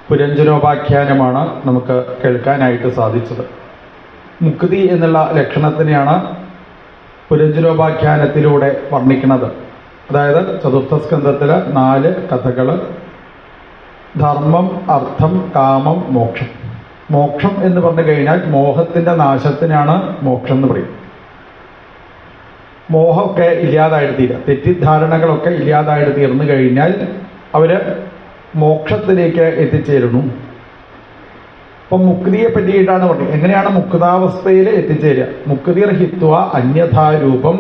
പുരഞ്ജനോപാഖ്യാനമാണ് നമുക്ക് കേൾക്കാനായിട്ട് സാധിച്ചത്. മുക്തി എന്നുള്ള ലക്ഷണത്തിനെയാണ് പുരഞ്ജനോപാഖ്യാനത്തിലൂടെ വർണ്ണിക്കുന്നത്. അതായത് ചതുർത്ഥ സ്കന്ധത്തിൽ 4 കഥകൾ: ധർമ്മം, അർത്ഥം, കാമം, മോക്ഷം. മോക്ഷം എന്ന് പറഞ്ഞു കഴിഞ്ഞാൽ മോഹത്തിൻ്റെ നാശത്തിനാണ് മോക്ഷം എന്ന് പറയും. മോഹമൊക്കെ ഇല്ലാതായിട്ട് തീരുക, തെറ്റിദ്ധാരണകളൊക്കെ ഇല്ലാതായിട്ട് തീർന്നു കഴിഞ്ഞാൽ അവർ മോക്ഷത്തിലേക്ക് എത്തിച്ചേരുന്നു. അപ്പം മുക്തിയെ പറ്റിയിട്ടാണ് പറഞ്ഞത്. എങ്ങനെയാണ് മുക്താവസ്ഥയിൽ എത്തിച്ചേരുക? മുക്തിർഹിത്വ അന്യഥാരൂപം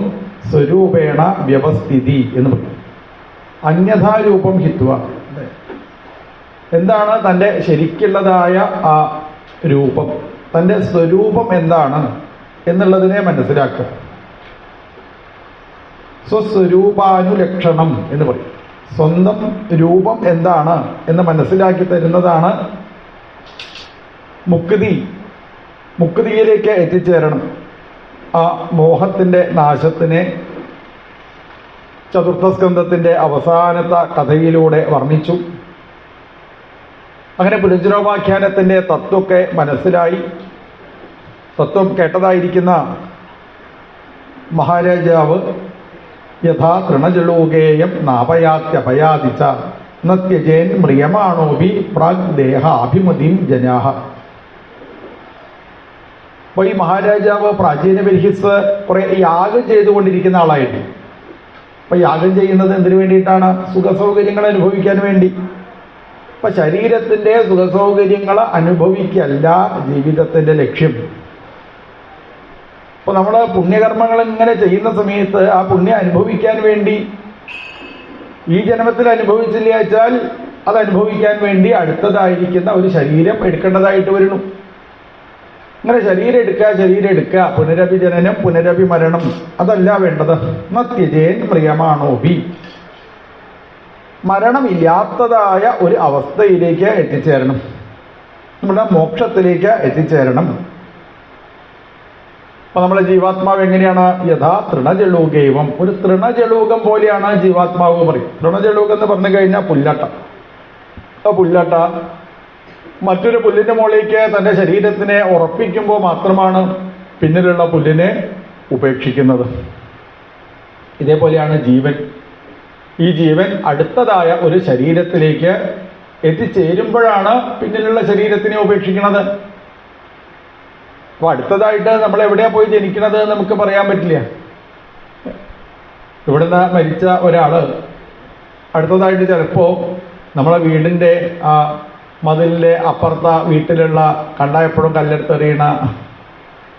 സ്വരൂപേണ വ്യവസ്ഥിതി എന്ന് പറയും. അന്യഥാരൂപം ഹിത്വ എന്താണ്? തൻ്റെ ശരിക്കുള്ളതായ ആ രൂപം, തൻ്റെ സ്വരൂപം എന്താണ് എന്നുള്ളതിനെ മനസ്സിലാക്കുക. സ്വസ്വരൂപാനുലക്ഷണം എന്ന് പറയും. സ്വന്തം രൂപം എന്താണ് എന്ന് മനസ്സിലാക്കി തരുന്നതാണ് മുക്തി. മുക്തിയിലേക്ക് എത്തിച്ചേരണം. ആ മോഹത്തിൻ്റെ നാശത്തിനെ ചതുർത്ഥസ്കന്ധത്തിൻ്റെ അവസാനത്തെ കഥയിലൂടെ വർണ്ണിച്ചു. അങ്ങനെ പുരഞ്ജനോപാഖ്യാനത്തിൻ്റെ തത്വമൊക്കെ മനസ്സിലായി. തത്വം കേട്ടതായിരിക്കുന്ന മഹാരാജാവ് യഥാ തൃണജളൂകേയം നാപയാത്യപയാദിച്ച നത്യജേൻ മ്രിയമാണോപി പ്രാഗ്ദേഹാഭിമതിം ജനാഹ. അപ്പോൾ ഈ മഹാരാജാവ് പ്രാചീന ബർഹിസ് കുറെ യാഗം ചെയ്തുകൊണ്ടിരിക്കുന്ന ആളായിട്ട്. അപ്പം യാഗം ചെയ്യുന്നത് എന്തിനു വേണ്ടിയിട്ടാണ്? സുഖസൗകര്യങ്ങൾ അനുഭവിക്കാൻ വേണ്ടി. അപ്പം ശരീരത്തിൻ്റെ സുഖസൗകര്യങ്ങൾ അനുഭവിക്കല്ല ജീവിതത്തിൻ്റെ ലക്ഷ്യം. അപ്പോൾ നമ്മൾ പുണ്യകർമ്മങ്ങൾ ഇങ്ങനെ ചെയ്യുന്ന സമയത്ത് ആ പുണ്യം അനുഭവിക്കാൻ വേണ്ടി ഈ ജന്മത്തിൽ അനുഭവിച്ചില്ല വെച്ചാൽ അത് അനുഭവിക്കാൻ വേണ്ടി അടുത്തതായിരിക്കുന്ന ഒരു ശരീരം എടുക്കേണ്ടതായിട്ട് വരുന്നു. അങ്ങനെ ശരീരം എടുക്കുക, പുനരഭി ജനനം പുനരഭി മരണം അതല്ല വേണ്ടത്. നത്യജേൻ പ്രിയമാണോഭി, മരണമില്ലാത്തതായ ഒരു അവസ്ഥയിലേക്ക് എത്തിച്ചേരണം, നമ്മുടെ മോക്ഷത്തിലേക്ക് എത്തിച്ചേരണം. അപ്പൊ നമ്മളെ ജീവാത്മാവ് എങ്ങനെയാണ്? യഥാ തൃണജളൂകൈവം, ഒരു തൃണജളൂകം പോലെയാണ് ജീവാത്മാവ് പറയും. തൃണജളൂകം എന്ന് പറഞ്ഞു കഴിഞ്ഞാൽ പുല്ലട്ട. ആ പുല്ലട്ട മറ്റൊരു പുല്ലിൻ്റെ മുകളിലേക്ക് തൻ്റെ ശരീരത്തിനെ ഉറപ്പിക്കുമ്പോൾ മാത്രമാണ് പിന്നിലുള്ള പുല്ലിനെ ഉപേക്ഷിക്കുന്നത്. ഇതേപോലെയാണ് ജീവൻ. ഈ ജീവൻ അടുത്തതായ ഒരു ശരീരത്തിലേക്ക് എത്തിച്ചേരുമ്പോഴാണ് പിന്നിലുള്ള ശരീരത്തിനെ ഉപേക്ഷിക്കുന്നത്. അപ്പോൾ അടുത്തതായിട്ട് നമ്മൾ എവിടെയാണ് പോയി ജനിക്കുന്നത് നമുക്ക് പറയാൻ പറ്റില്ല. ഇവിടുന്ന് മരിച്ച ഒരാൾ അടുത്തതായിട്ട് ചിലപ്പോൾ നമ്മളെ വീടിൻ്റെ ആ മതിലിൻ്റെ അപ്പുറത്ത വീട്ടിലുള്ള കണ്ടായപ്പോഴും കല്ലെടുത്തെറിയണ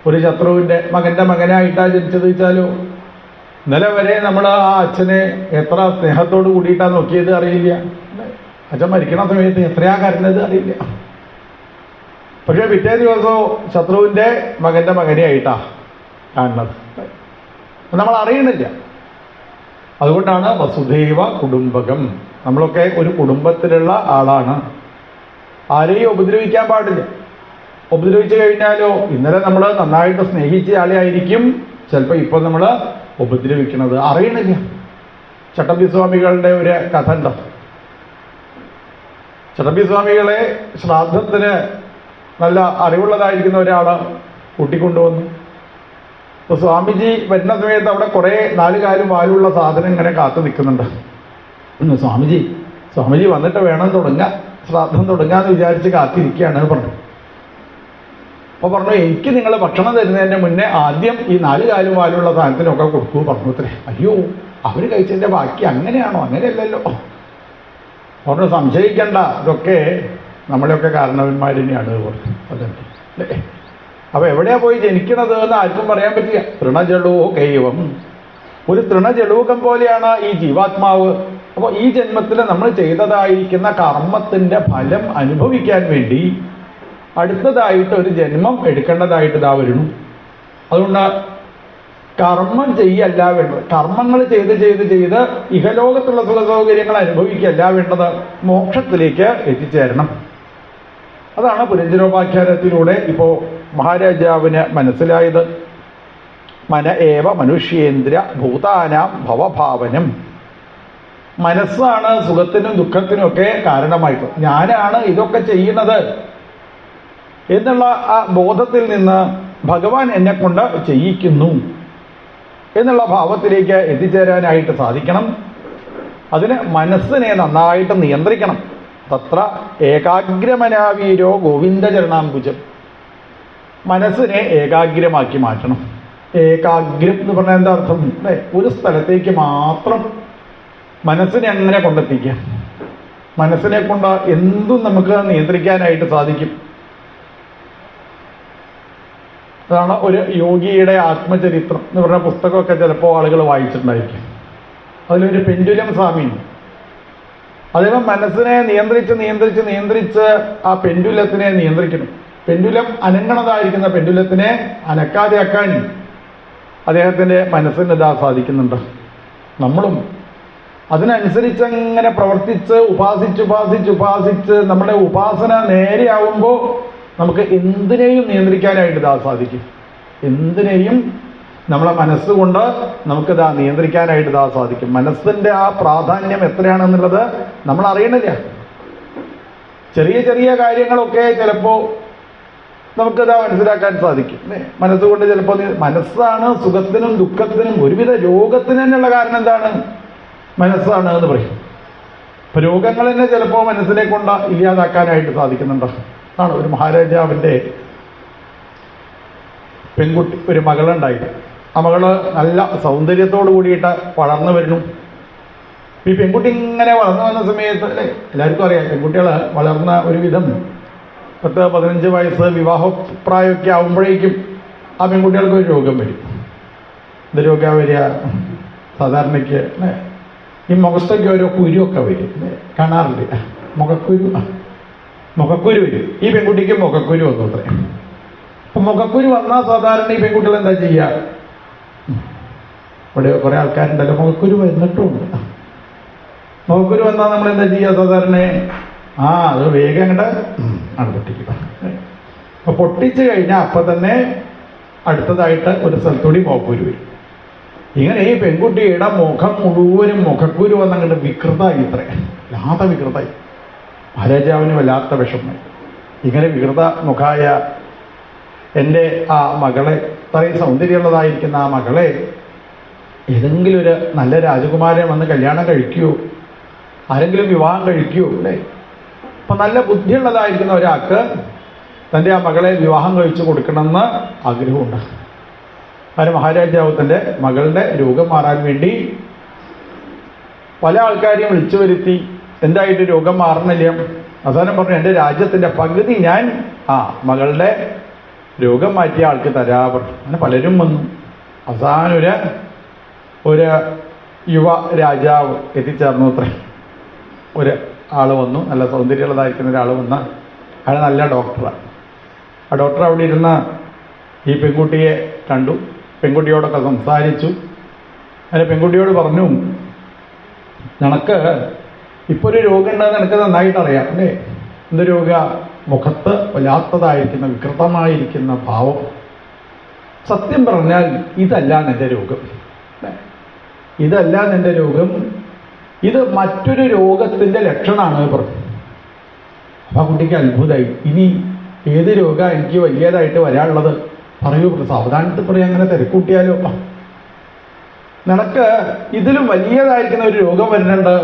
ഒരു ശത്രുവിൻ്റെ മകൻ്റെ മകനായിട്ടാണ് ജനിച്ചത് വെച്ചാലോ, ഇന്നലെ വരെ നമ്മൾ ആ അച്ഛനെ എത്ര സ്നേഹത്തോട് കൂടിയിട്ടാണ് നോക്കിയത് അറിയില്ല. അച്ഛൻ മരിക്കണ സമയത്ത് എത്രയാ കരഞ്ഞത് അറിയില്ല. പക്ഷേ പിറ്റേ ദിവസവും ശത്രുവിൻ്റെ മകൻ്റെ മകനെയായിട്ടാണ് കാണുന്നത്. നമ്മൾ അറിയണില്ല. അതുകൊണ്ടാണ് വസുധൈവ കുടുംബകം. നമ്മളൊക്കെ ഒരു കുടുംബത്തിലുള്ള ആളാണ്. ആരെയും ഉപദ്രവിക്കാൻ പാടില്ല. ഉപദ്രവിച്ചു കഴിഞ്ഞാലോ ഇന്നലെ നമ്മൾ നന്നായിട്ട് സ്നേഹിച്ച ആളെ ആയിരിക്കും ചിലപ്പോൾ ഇപ്പോൾ നമ്മൾ ഉപദ്രവിക്കുന്നത്, അറിയണില്ല. ചട്ടമ്പിസ്വാമികളുടെ ഒരു കഥ ഉണ്ട്. ചട്ടമ്പിസ്വാമികളെ ശ്രാദ്ധത്തിന് നല്ല അറിവുള്ളതായിരിക്കുന്ന ഒരാൾ കൂട്ടിക്കൊണ്ടുവന്നു. അപ്പോൾ സ്വാമിജി വരുന്ന സമയത്ത് അവിടെ കുറേ 4 കാലും വാലുള്ള സാധനം ഇങ്ങനെ കാത്തു നിൽക്കുന്നുണ്ട്. സ്വാമിജി വന്നിട്ട് വേണം ശ്രാദ്ധം തുടങ്ങാന്ന് വിചാരിച്ച് കാത്തിരിക്കുകയാണ് പറഞ്ഞു. അപ്പോൾ പറഞ്ഞു, എനിക്ക് നിങ്ങൾ ഭക്ഷണം തരുന്നതിൻ്റെ മുന്നേ ആദ്യം ഈ 4 കാലും വാലുള്ള സാധനത്തിനൊക്കെ കൊടുക്കൂ പറഞ്ഞു. അത്രേ. അയ്യോ, അവർ കഴിച്ചതിൻ്റെ ബാക്കി അങ്ങനെയാണോ? അങ്ങനെയല്ലല്ലോ പറഞ്ഞു. സംശയിക്കണ്ട, ഇതൊക്കെ നമ്മളെയൊക്കെ കാരണവന്മാർ തന്നെയാണ് പറഞ്ഞു. അതുണ്ട് അല്ലേ? അപ്പോൾ എവിടെയാണ് പോയി ജനിക്കണത് എന്ന് ആർക്കും പറയാൻ പറ്റില്ല. തൃണജളൂകൈവം, ഒരു തൃണജളൂകം പോലെയാണ് ഈ ജീവാത്മാവ്. അപ്പോൾ ഈ ജന്മത്തിൽ നമ്മൾ ചെയ്തതായിരിക്കുന്ന കർമ്മത്തിൻ്റെ ഫലം അനുഭവിക്കാൻ വേണ്ടി അടുത്തതായിട്ട് ഒരു ജന്മം എടുക്കേണ്ടതായിട്ട് ഇതാ വരുന്നു. അതുകൊണ്ട് കർമ്മം ചെയ്യല്ല വേണ്ടത്. കർമ്മങ്ങൾ ചെയ്ത് ഇഹലോകത്തുള്ള സുഖസൗകര്യങ്ങൾ അനുഭവിക്കല്ല വേണ്ടത്, മോക്ഷത്തിലേക്ക് എത്തിച്ചേരണം. അതാണ് പുരഞ്ജനോപാഖ്യാനത്തിലൂടെ ഇപ്പോൾ മഹാരാജാവിന് മനസ്സിലായത്. മന ഏവ മനുഷ്യേന്ദ്ര ഭൂതാനാം ഭവഭാവനം. മനസ്സാണ് സുഖത്തിനും ദുഃഖത്തിനും ഒക്കെ കാരണമായിട്ട്, ഞാനാണ് ഇതൊക്കെ ചെയ്യുന്നത് എന്നുള്ള ആ ബോധത്തിൽ നിന്ന് ഭഗവാൻ എന്നെ കൊണ്ട് ചെയ്യിക്കുന്നു എന്നുള്ള ഭാവത്തിലേക്ക് എത്തിച്ചേരാനായിട്ട് സാധിക്കണം. അതിന് മനസ്സിനെ നന്നായിട്ട് നിയന്ത്രിക്കണം. തത്ര ഏകാഗ്രമനാവീരോ ഗോവിന്ദചരണാംബുജം. മനസ്സിനെ ഏകാഗ്രമാക്കി മാറ്റണം. ഏകാഗ്രം എന്ന് പറഞ്ഞാൽ എന്താ അർത്ഥം? അല്ലേ, ഒരു സ്ഥലത്തേക്ക് മാത്രം മനസ്സിനെ അങ്ങനെ കൊണ്ടെത്തിക്കുക. മനസ്സിനെ കൊണ്ട് എന്തും നമുക്ക് നിയന്ത്രിക്കാനായിട്ട് സാധിക്കും. അതാണ് ഒരു യോഗിയുടെ ആത്മചരിത്രം എന്ന് പറഞ്ഞ പുസ്തകമൊക്കെ ചിലപ്പോൾ ആളുകൾ വായിച്ചിട്ടുണ്ടായിരിക്കും. അതിലൊരു പെൻഡുലം സ്വാമിയുണ്ട്. അദ്ദേഹം മനസ്സിനെ നിയന്ത്രിച്ച് ആ പെൻഡുലത്തിനെ നിയന്ത്രിക്കണം. പെൻഡുലം അനങ്ങണതായിരിക്കുന്ന പെൻഡുലത്തിനെ അനക്കാതെയാക്കാൻ അദ്ദേഹത്തിൻ്റെ മനസ്സിന് ഇതാ സാധിക്കുന്നുണ്ട്. നമ്മളും അതിനനുസരിച്ച് അങ്ങനെ പ്രവർത്തിച്ച് ഉപാസിച്ച് നമ്മുടെ ഉപാസന നേരെയാവുമ്പോൾ നമുക്ക് എന്തിനേയും നിയന്ത്രിക്കാനായിട്ട് ഇതാ സാധിക്കും. എന്തിനേയും നമ്മളെ മനസ്സുകൊണ്ട് നമുക്കിതാ നിയന്ത്രിക്കാനായിട്ട് ഇതാ സാധിക്കും. മനസ്സിൻ്റെ ആ പ്രാധാന്യം എത്രയാണെന്നുള്ളത് നമ്മൾ അറിയണില്ല. ചെറിയ ചെറിയ കാര്യങ്ങളൊക്കെ ചിലപ്പോൾ നമുക്കിതാ മനസ്സിലാക്കാൻ സാധിക്കും. അല്ലേ, മനസ്സുകൊണ്ട് ചിലപ്പോൾ മനസ്സാണ് സുഖത്തിനും ദുഃഖത്തിനും ഒരുവിധ രോഗത്തിന് തന്നെയുള്ള കാരണം എന്താണ്? മനസ്സാണ് എന്ന് പറയും. ഇപ്പം രോഗങ്ങൾ തന്നെ ചിലപ്പോൾ മനസ്സിനെ കൊണ്ട് ഇല്ലാതാക്കാനായിട്ട് സാധിക്കുന്നുണ്ട്. ആണ് ഒരു മഹാരാജാവിൻ്റെ പെൺകുട്ടി, ഒരു മകളുണ്ടായി. ആ മകള് നല്ല സൗന്ദര്യത്തോടു കൂടിയിട്ട് വളർന്നു വരുന്നു. ഈ പെൺകുട്ടി ഇങ്ങനെ വളർന്നു വന്ന സമയത്ത് എല്ലാവർക്കും അറിയാം, പെൺകുട്ടികൾ വളർന്ന ഒരുവിധം 10-15 വയസ്സ് വിവാഹപ്രായമൊക്കെ ആകുമ്പോഴേക്കും ആ പെൺകുട്ടികൾക്ക് ഒരു രോഗം വരും. എന്ത് രോഗം വരിക? സാധാരണയ്ക്ക് ഈ മുഖത്തൊക്കെ ഓരോ കുരുവൊക്കെ വരും, കാണാറില്ല. മുഖക്കുരു വരും. ഈ പെൺകുട്ടിക്ക് മുഖക്കുരു വന്നു അത്രേ. അപ്പം മുഖക്കുരു വന്നാൽ സാധാരണ ഈ പെൺകുട്ടികൾ എന്താ ചെയ്യുക? ഇവിടെ കുറേ ആൾക്കാരുണ്ടല്ലോ മുഖക്കുരു വന്നിട്ടുമുണ്ട്. മുഖക്കുരു വന്നാൽ നമ്മൾ എന്താ ചെയ്യുക സാധാരണ? അത് വേഗം അങ്ങോട്ട് പൊട്ടിക്കുക. അപ്പോൾ പൊട്ടിച്ചു കഴിഞ്ഞാൽ അപ്പം തന്നെ അടുത്തതായിട്ട് ഒരു സ്ഥലത്തൂടി മുഖക്കുരു വരും. ഇങ്ങനെ ഈ പെൺകുട്ടിയുടെ മുഖം മുഴുവനും മുഖക്കുരു വന്നങ്ങോട്ട് വികൃതമായി. ഇത്രേ വല്ലാത്ത വികൃതമായി. മഹാരാജാവിന് വല്ലാത്ത വിഷമമായി. ഇങ്ങനെ വികൃത മുഖായ എൻ്റെ ആ മകളെ, ഇത്രയും സൗന്ദര്യമുള്ളതായിരിക്കുന്ന ആ മകളെ ഏതെങ്കിലും ഒരു നല്ല രാജകുമാരൻ വന്ന് കല്യാണം കഴിക്കുമോ, ആരെങ്കിലും വിവാഹം കഴിക്കുമോ? അല്ലേ, അപ്പം നല്ല ബുദ്ധിയുള്ളതായിരിക്കുന്ന ഒരാൾക്ക് തൻ്റെ ആ മകളെ വിവാഹം കഴിച്ചു കൊടുക്കണമെന്ന് ആഗ്രഹമുണ്ട്. അങ്ങനെ മഹാരാജാവ് തൻ്റെ മകളുടെ രോഗം മാറാൻ വേണ്ടി പല ആൾക്കാരെയും വിളിച്ചു വരുത്തി. എന്തായിട്ട് രോഗം മാറുന്നില്ല. അവസാനം പറഞ്ഞു, എൻ്റെ രാജ്യത്തിൻ്റെ പകുതി ഞാൻ മകളുടെ രോഗം മാറ്റിയ ആൾക്ക് തരാ പറഞ്ഞു. അങ്ങനെ പലരും വന്നു. അവസാനം ഒരു യുവ രാജാവ് എത്തിച്ചേർന്നു അത്രേ. ഒരു ആൾ വന്നു, നല്ല സൗന്ദര്യമുള്ളതായിരിക്കുന്ന ഒരാൾ വന്ന്, അയാൾ നല്ല ഡോക്ടറാണ്. ആ ഡോക്ടർ അവിടെ ഇരുന്ന് ഈ പെൺകുട്ടിയെ കണ്ടു, പെൺകുട്ടിയോടൊക്കെ സംസാരിച്ചു. അങ്ങനെ പെൺകുട്ടിയോട് പറഞ്ഞു, നിനക്ക് ഇപ്പോൾ ഒരു രോഗം ഉണ്ടെന്ന് എനിക്ക് നന്നായിട്ട് അറിയാം. അല്ലേ, എന്ത് രോഗ? മുഖത്ത് വല്ലാത്തതായിരിക്കുന്ന വികൃതമായിരിക്കുന്ന ഭാവം. സത്യം പറഞ്ഞാൽ ഇതല്ല നിൻ്റെ രോഗം, ഇതല്ല നിൻ്റെ രോഗം, ഇത് മറ്റൊരു രോഗത്തിൻ്റെ ലക്ഷണമാണ് പറഞ്ഞു. അപ്പം ആ കുട്ടിക്ക് അത്ഭുതമായി. ഇനി ഏത് രോഗമാണ് എനിക്ക് വലിയതായിട്ട് വരാനുള്ളത്? പറയൂ, സാവധാനത്തിൽ പറയും, അങ്ങനെ തിരക്കൂട്ടിയാലോ. നിനക്ക് ഇതിലും വലിയതായിരിക്കുന്ന ഒരു രോഗം വരുന്നുണ്ട്,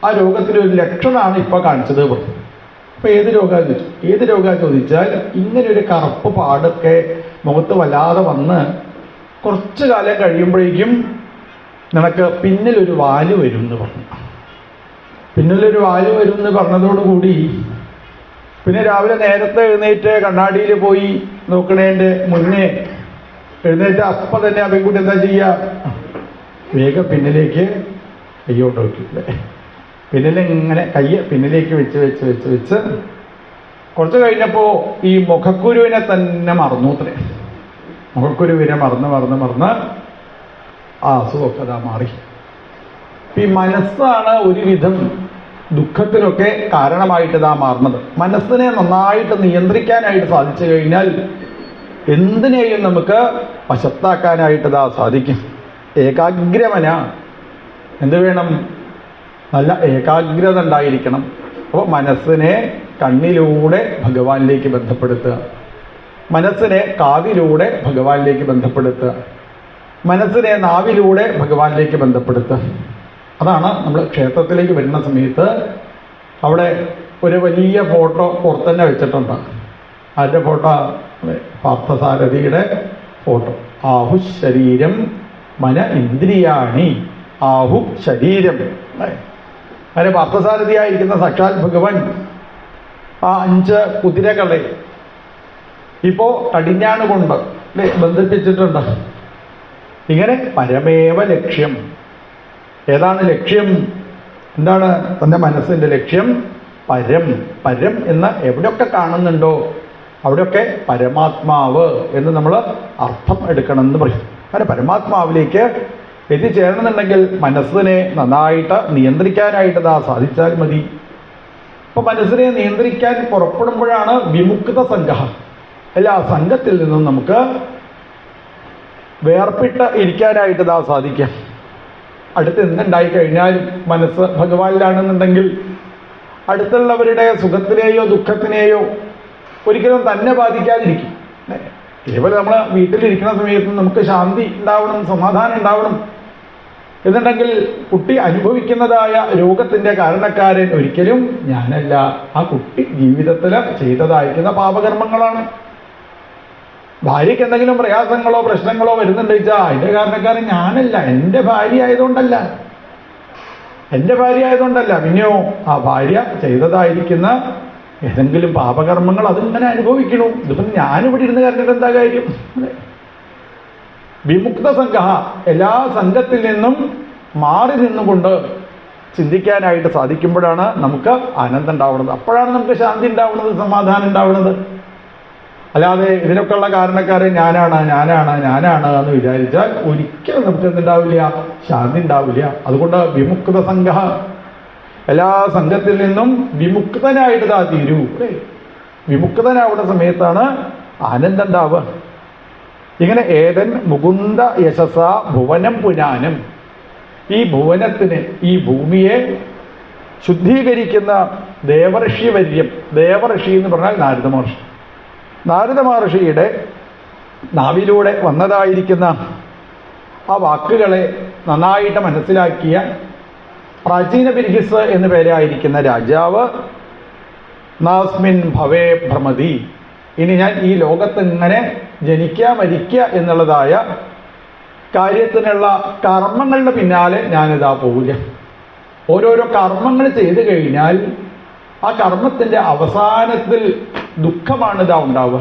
ആ രോഗത്തിലൊരു ലക്ഷണമാണ് ഇപ്പോൾ കാണിച്ചത് പറഞ്ഞു. അപ്പോൾ ഏത് രോഗമാണ് ചോദിച്ചു. ഏത് രോഗമാണ് ചോദിച്ചാൽ ഇങ്ങനെയൊരു കറുപ്പ് പാടൊക്കെ മുഖത്ത് വല്ലാതെ വന്ന് കുറച്ച് കാലം കഴിയുമ്പോഴേക്കും നിനക്ക് പിന്നിലൊരു വാല് വരും എന്ന് പറഞ്ഞു. പിന്നിലൊരു വാല് വരും എന്ന് പറഞ്ഞതോടുകൂടി പിന്നെ രാവിലെ നേരത്തെ എഴുന്നേറ്റ് കണ്ണാടിയിൽ പോയി നോക്കണേൻ്റെ മുന്നേ എഴുന്നേറ്റ് അപ്പം തന്നെ ആ പെൺകുട്ടി എന്താ ചെയ്യുക? വേഗം പിന്നിലേക്ക് കൈ കൊണ്ട് വയ്ക്കില്ലേ, പിന്നിലിങ്ങനെ കൈ പിന്നിലേക്ക് വെച്ച് കുറച്ച് കഴിഞ്ഞപ്പോൾ ഈ മുഖക്കുരുവിനെ തന്നെ മറന്നു അത്രേ. മുഖക്കുരുവിനെ മറന്ന് ആ അസുഖമൊക്കെ അതാ മാറി. ഈ മനസ്സാണ് ഒരുവിധം ദുഃഖത്തിനൊക്കെ കാരണമായിട്ട് ഇതാ മാറുന്നത്. മനസ്സിനെ നന്നായിട്ട് നിയന്ത്രിക്കാനായിട്ട് സാധിച്ചു കഴിഞ്ഞാൽ എന്തിനേയും നമുക്ക് വശത്താക്കാനായിട്ട് ഇതാ സാധിക്കും. ഏകാഗ്രമന എന്ത് വേണം? നല്ല ഏകാഗ്രത ഉണ്ടായിരിക്കണം. അപ്പോൾ മനസ്സിനെ കണ്ണിലൂടെ ഭഗവാനിലേക്ക് ബന്ധപ്പെടുത്തുക, മനസ്സിനെ കാതിലൂടെ ഭഗവാനിലേക്ക് ബന്ധപ്പെടുത്തുക, മനസ്സിനെ നാവിലൂടെ ഭഗവാനിലേക്ക് ബന്ധപ്പെടുത്തുക. അതാണ് നമ്മൾ ക്ഷേത്രത്തിലേക്ക് വരുന്ന സമയത്ത് അവിടെ ഒരു വലിയ ഫോട്ടോ പുറത്തന്നെ വെച്ചിട്ടുണ്ട്. അതിൻ്റെ ഫോട്ടോ പാർത്ഥസാരഥിയുടെ ഫോട്ടോ. ആഹു ശരീരം മന ഇന്ദ്രിയാണി, ആഹു ശരീരം. അങ്ങനെ പാർത്ഥസാരഥിയായിരിക്കുന്ന സാക്ഷാൽ ഭഗവാൻ ആ 5 കുതിരകളെ ഇപ്പോൾ കടിഞ്ഞാണ് കൊണ്ട് ബന്ധിപ്പിച്ചിട്ടുണ്ട്. ഇങ്ങനെ പരമേവ ലക്ഷ്യം. ഏതാണ് ലക്ഷ്യം? എന്താണ് തൻ്റെ മനസ്സിൻ്റെ ലക്ഷ്യം? പരം. പരം എന്ന് എവിടെയൊക്കെ കാണുന്നുണ്ടോ അവിടെയൊക്കെ പരമാത്മാവ് എന്ന് നമ്മൾ അർത്ഥം എടുക്കണമെന്ന് പറയും. അങ്ങനെ പരമാത്മാവിലേക്ക് എത്തിച്ചേരണമെന്നുണ്ടെങ്കിൽ മനസ്സിനെ നന്നായിട്ട് നിയന്ത്രിക്കാനായിട്ട് സാധിച്ചാൽ മതി. അപ്പോൾ മനസ്സിനെ നിയന്ത്രിക്കാൻ പുറപ്പെടുമ്പോഴാണ് വിമുക്ത സംഘം. എല്ലാ സംഘത്തിൽ നിന്നും നമുക്ക് വേർപിട്ട് ഇരിക്കാനായിട്ട് സാധിക്കാം. അടുത്ത് എന്തുണ്ടായി കഴിഞ്ഞാലും മനസ്സ് ഭഗവാനിലാണെന്നുണ്ടെങ്കിൽ അടുത്തുള്ളവരുടെ സുഖത്തിനെയോ ദുഃഖത്തിനെയോ ഒരിക്കലും തന്നെ ബാധിക്കാതിരിക്കും. ഇതേപോലെ നമ്മൾ വീട്ടിലിരിക്കുന്ന സമയത്ത് നമുക്ക് ശാന്തി ഉണ്ടാവണം, സമാധാനം ഉണ്ടാവണം എന്നുണ്ടെങ്കിൽ കുട്ടി അനുഭവിക്കുന്നതായ രോഗത്തിൻ്റെ കാരണക്കാരൻ ഒരിക്കലും ഞാനല്ല, ആ കുട്ടി ജീവിതത്തിൽ ചെയ്തതായിരിക്കുന്ന പാപകർമ്മങ്ങളാണ്. ഭാര്യയ്ക്ക് എന്തെങ്കിലും പ്രയാസങ്ങളോ പ്രശ്നങ്ങളോ വരുന്നുണ്ട് വെച്ചാൽ അതിൻ്റെ കാരണക്കാരൻ ഞാനല്ല, എൻ്റെ ഭാര്യ ആയതുകൊണ്ടല്ല, എൻ്റെ ഭാര്യ ആയതുകൊണ്ടല്ല. പിന്നെയോ ആ ഭാര്യ ചെയ്തതായിരിക്കുന്ന ഏതെങ്കിലും പാപകർമ്മങ്ങൾ അതിങ്ങനെ അനുഭവിക്കണു. ഇതിപ്പം ഞാനിവിടെ ഇരുന്ന് കണ്ടിട്ട് എന്താ കാര്യം? വിമുക്ത സംഘ, എല്ലാ സംഘത്തിൽ നിന്നും മാറി നിന്നുകൊണ്ട് ചിന്തിക്കാനായിട്ട് സാധിക്കുമ്പോഴാണ് നമുക്ക് ആനന്ദം ഉണ്ടാവുന്നത്. അപ്പോഴാണ് നമുക്ക് ശാന്തി ഉണ്ടാവുന്നത്, സമാധാനം ഉണ്ടാവുന്നത്. അല്ലാതെ ഇതിനൊക്കെയുള്ള കാരണക്കാരൻ ഞാനാണ് ഞാനാണ് ഞാനാണ് എന്ന് വിചാരിച്ചാൽ ഒരിക്കലും നമുക്ക് എന്തുണ്ടാവില്ല, ശാന്തി ഉണ്ടാവില്ല. അതുകൊണ്ട് വിമുക്ത സംഘ, എല്ലാ സംഘത്തിൽ നിന്നും വിമുക്തനായിട്ട് തീരൂ. വിമുക്തനാവുന്ന സമയത്താണ് ആനന്ദം ഉണ്ടാവുക. ഇങ്ങനെ ഏതൻ മുകുന്ദ യശസ ഭുവനം പുനാനം, ഈ ഭുവനത്തിന്, ഈ ഭൂമിയെ ശുദ്ധീകരിക്കുന്ന ദേവർഷിവര്യം. ദേവർഷി എന്ന് പറഞ്ഞാൽ നാരദ മഹർഷി. നാരദ മഹർഷിയുടെ നാവിലൂടെ വന്നതായിരിക്കുന്ന ആ വാക്കുകളെ നന്നായിട്ട് മനസ്സിലാക്കിയ പ്രാചീന ബിർഹിസ് എന്നു പേരായിരിക്കുന്ന രാജാവ് നാസ്മിൻ ഭവേ ഭ്രമതി, ഇനി ഞാൻ ഈ ലോകത്ത് ഇങ്ങനെ ജനിക്കുക മരിക്കുക എന്നുള്ളതായ കാര്യത്തിനുള്ള കർമ്മങ്ങളുടെ പിന്നാലെ ഞാനിതാ പോവില്ല. ഓരോരോ കർമ്മങ്ങൾ ചെയ്തു കഴിഞ്ഞാൽ ആ കർമ്മത്തിൻ്റെ അവസാനത്തിൽ ദുഃഖമാണിതാ ഉണ്ടാവുക.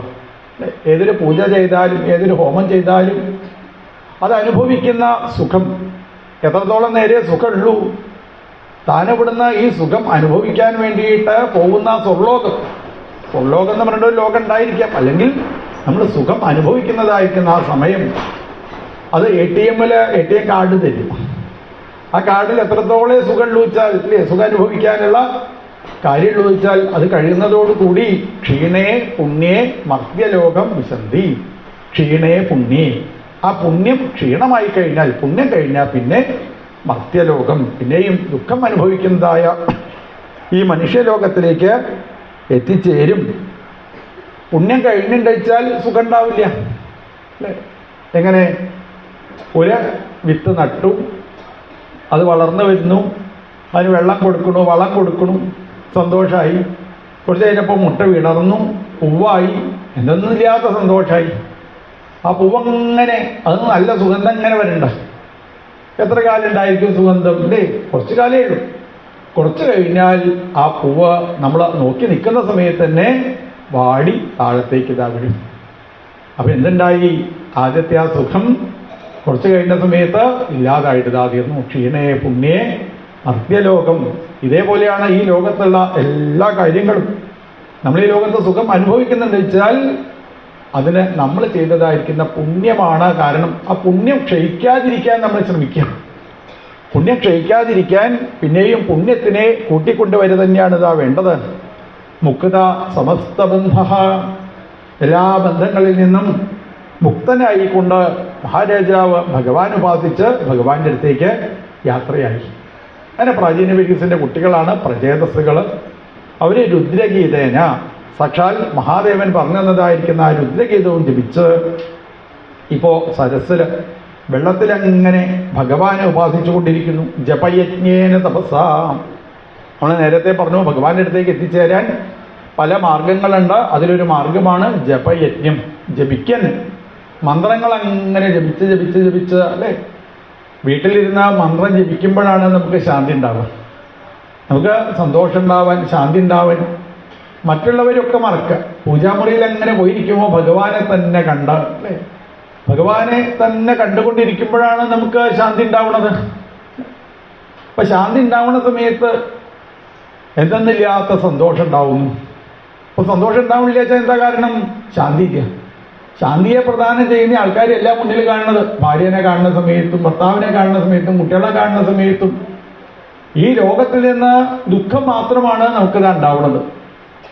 ഏതൊരു പൂജ ചെയ്താലും ഏതൊരു ഹോമം ചെയ്താലും അത് അനുഭവിക്കുന്ന സുഖം എത്രത്തോളം നേരെ സുഖമുള്ളൂ. താനിവിടുന്ന് ഈ സുഖം അനുഭവിക്കാൻ വേണ്ടിയിട്ട് പോകുന്ന സ്വർലോകം, സ്വർലോകം എന്ന് പറഞ്ഞിട്ട് ഒരു ലോകം ഉണ്ടായിരിക്കാം, അല്ലെങ്കിൽ നമ്മൾ സുഖം അനുഭവിക്കുന്നതായിരിക്കുന്ന ആ സമയം അത് ATM കാർഡ് തരും. ആ കാർഡിൽ എത്രത്തോളം സുഖമുള്ളൂ വെച്ചാൽ, ഇല്ലേ, സുഖം അനുഭവിക്കാനുള്ള കാര്യമുള്ളൂ വെച്ചാൽ അത് കഴിയുന്നതോടുകൂടി ക്ഷീണേ പുണ്യേ മർത്യലോകം വിശന്തി. ക്ഷീണേ പുണ്യേ, ആ പുണ്യം ക്ഷീണമായി കഴിഞ്ഞാൽ, പുണ്യം കഴിഞ്ഞാൽ പിന്നെ മർത്യലോകം, പിന്നെയും ദുഃഖം അനുഭവിക്കുന്നതായ ഈ മനുഷ്യലോകത്തിലേക്ക് എത്തിച്ചേരും. പുണ്യം കഴിഞ്ഞിട്ട് വെച്ചാൽ സുഖം ഉണ്ടാവില്ല. അല്ലേ? എങ്ങനെ? ഒരു വിത്ത് നട്ടു, അത് വളർന്നു വരുന്നു, അതിന് വെള്ളം കൊടുക്കണു, വളം കൊടുക്കണു, സന്തോഷമായി. കുറച്ച് കഴിഞ്ഞപ്പോൾ മുട്ട വിടർന്നു, പൂവായി, എന്തൊന്നുമില്ലാത്ത സന്തോഷമായി. ആ പൂവങ്ങനെ, അത് നല്ല സുഗന്ധം ഇങ്ങനെ വരണ്ട. എത്ര കാലം ഉണ്ടായിരിക്കും സുഗന്ധം? ഇല്ലേ, കുറച്ച് കാലമേ ഉള്ളൂ. കുറച്ച് കഴിഞ്ഞാൽ ആ പൂവ് നമ്മൾ നോക്കി നിൽക്കുന്ന സമയത്ത് തന്നെ വാടി താഴത്തേക്ക് ഇതാ വീഴും. അപ്പം എന്തുണ്ടായി? ആദ്യത്തെ ആ സുഖം കുറച്ച് കഴിഞ്ഞ സമയത്ത് ഇല്ലാതായിട്ട് ഇതാ തീർന്നു. ക്ഷീണേ പുണ്യേ മർത്യലോകം. ഇതേപോലെയാണ് ഈ ലോകത്തുള്ള എല്ലാ കാര്യങ്ങളും. നമ്മൾ ഈ ലോകത്ത് സുഖം അനുഭവിക്കുന്നുണ്ട് വെച്ചാൽ അതിന് നമ്മൾ ചെയ്തതായിരിക്കുന്ന പുണ്യമാണ് കാരണം. ആ പുണ്യം ക്ഷയിക്കാതിരിക്കാൻ നമ്മൾ ശ്രമിക്കുക. പുണ്യം ക്ഷയിക്കാതിരിക്കാൻ പിന്നെയും പുണ്യത്തിനെ കൂട്ടിക്കൊണ്ടുവരിക തന്നെയാണ് ഇതാ വേണ്ടത്. മുക്ത സമസ്ത ബന്ധ, എല്ലാ ബന്ധങ്ങളിൽ നിന്നും മുക്തനായിക്കൊണ്ട് മഹാരാജാവ് ഭഗവാൻ ഉപാസിച്ച് ഭഗവാന്റെ അടുത്തേക്ക് യാത്രയായി. അങ്ങനെ പ്രാചീന വിരീസിന്റെ കുട്ടികളാണ് പ്രചേതസ്സുകൾ. അവര് രുദ്രഗീതേന സാക്ഷാൽ മഹാദേവൻ പറഞ്ഞു തന്നതായിരിക്കുന്ന ആ രുദ്രഗീതവും ജപിച്ച് ഇപ്പോ സരസ്സില് വെള്ളത്തിലങ്ങനെ ഭഗവാനെ ഉപാസിച്ചുകൊണ്ടിരിക്കുന്നു. ജപയജ്ഞേന തപസാ. നമ്മൾ നേരത്തെ പറഞ്ഞു ഭഗവാന്റെ അടുത്തേക്ക് എത്തിച്ചേരാൻ പല മാർഗങ്ങളുണ്ട്. അതിലൊരു മാർഗമാണ് ജപയജ്ഞം, ജപിക്കൻ. മന്ത്രങ്ങൾ അങ്ങനെ ജപിച്ച് ജപിച്ച് ജപിച്ച് അല്ലേ, വീട്ടിലിരുന്ന മന്ത്രം ജപിക്കുമ്പോഴാണ് നമുക്ക് ശാന്തി ഉണ്ടാവുക, നമുക്ക് സന്തോഷം ഉണ്ടാവാൻ, ശാന്തി ഉണ്ടാവാൻ. മറ്റുള്ളവരൊക്കെ മറക്കുക. പൂജാമുറിയിൽ അങ്ങനെ പോയിരിക്കുമ്പോൾ ഭഗവാനെ തന്നെ കണ്ട അല്ലേ, ഭഗവാനെ തന്നെ കണ്ടുകൊണ്ടിരിക്കുമ്പോഴാണ് നമുക്ക് ശാന്തി ഉണ്ടാവുന്നത്. അപ്പൊ ശാന്തി ഉണ്ടാവുന്ന സമയത്ത് എന്തെന്നില്ലാത്ത സന്തോഷം ഉണ്ടാവുന്നു. അപ്പൊ സന്തോഷം ഉണ്ടാവില്ല വെച്ചാൽ എന്താ കാരണം? ശാന്തി ഇല്ല. ശാന്തിയെ പ്രദാനം ചെയ്യുന്ന ആൾക്കാർ എല്ലാം മുന്നിൽ കാണുന്നത്, ഭാര്യനെ കാണുന്ന സമയത്തും ഭർത്താവിനെ കാണുന്ന സമയത്തും കുട്ടികളെ കാണുന്ന സമയത്തും ഈ ലോകത്തിൽ നിന്ന് ദുഃഖം മാത്രമാണ് നമുക്കിത് ഉണ്ടാവുന്നത്.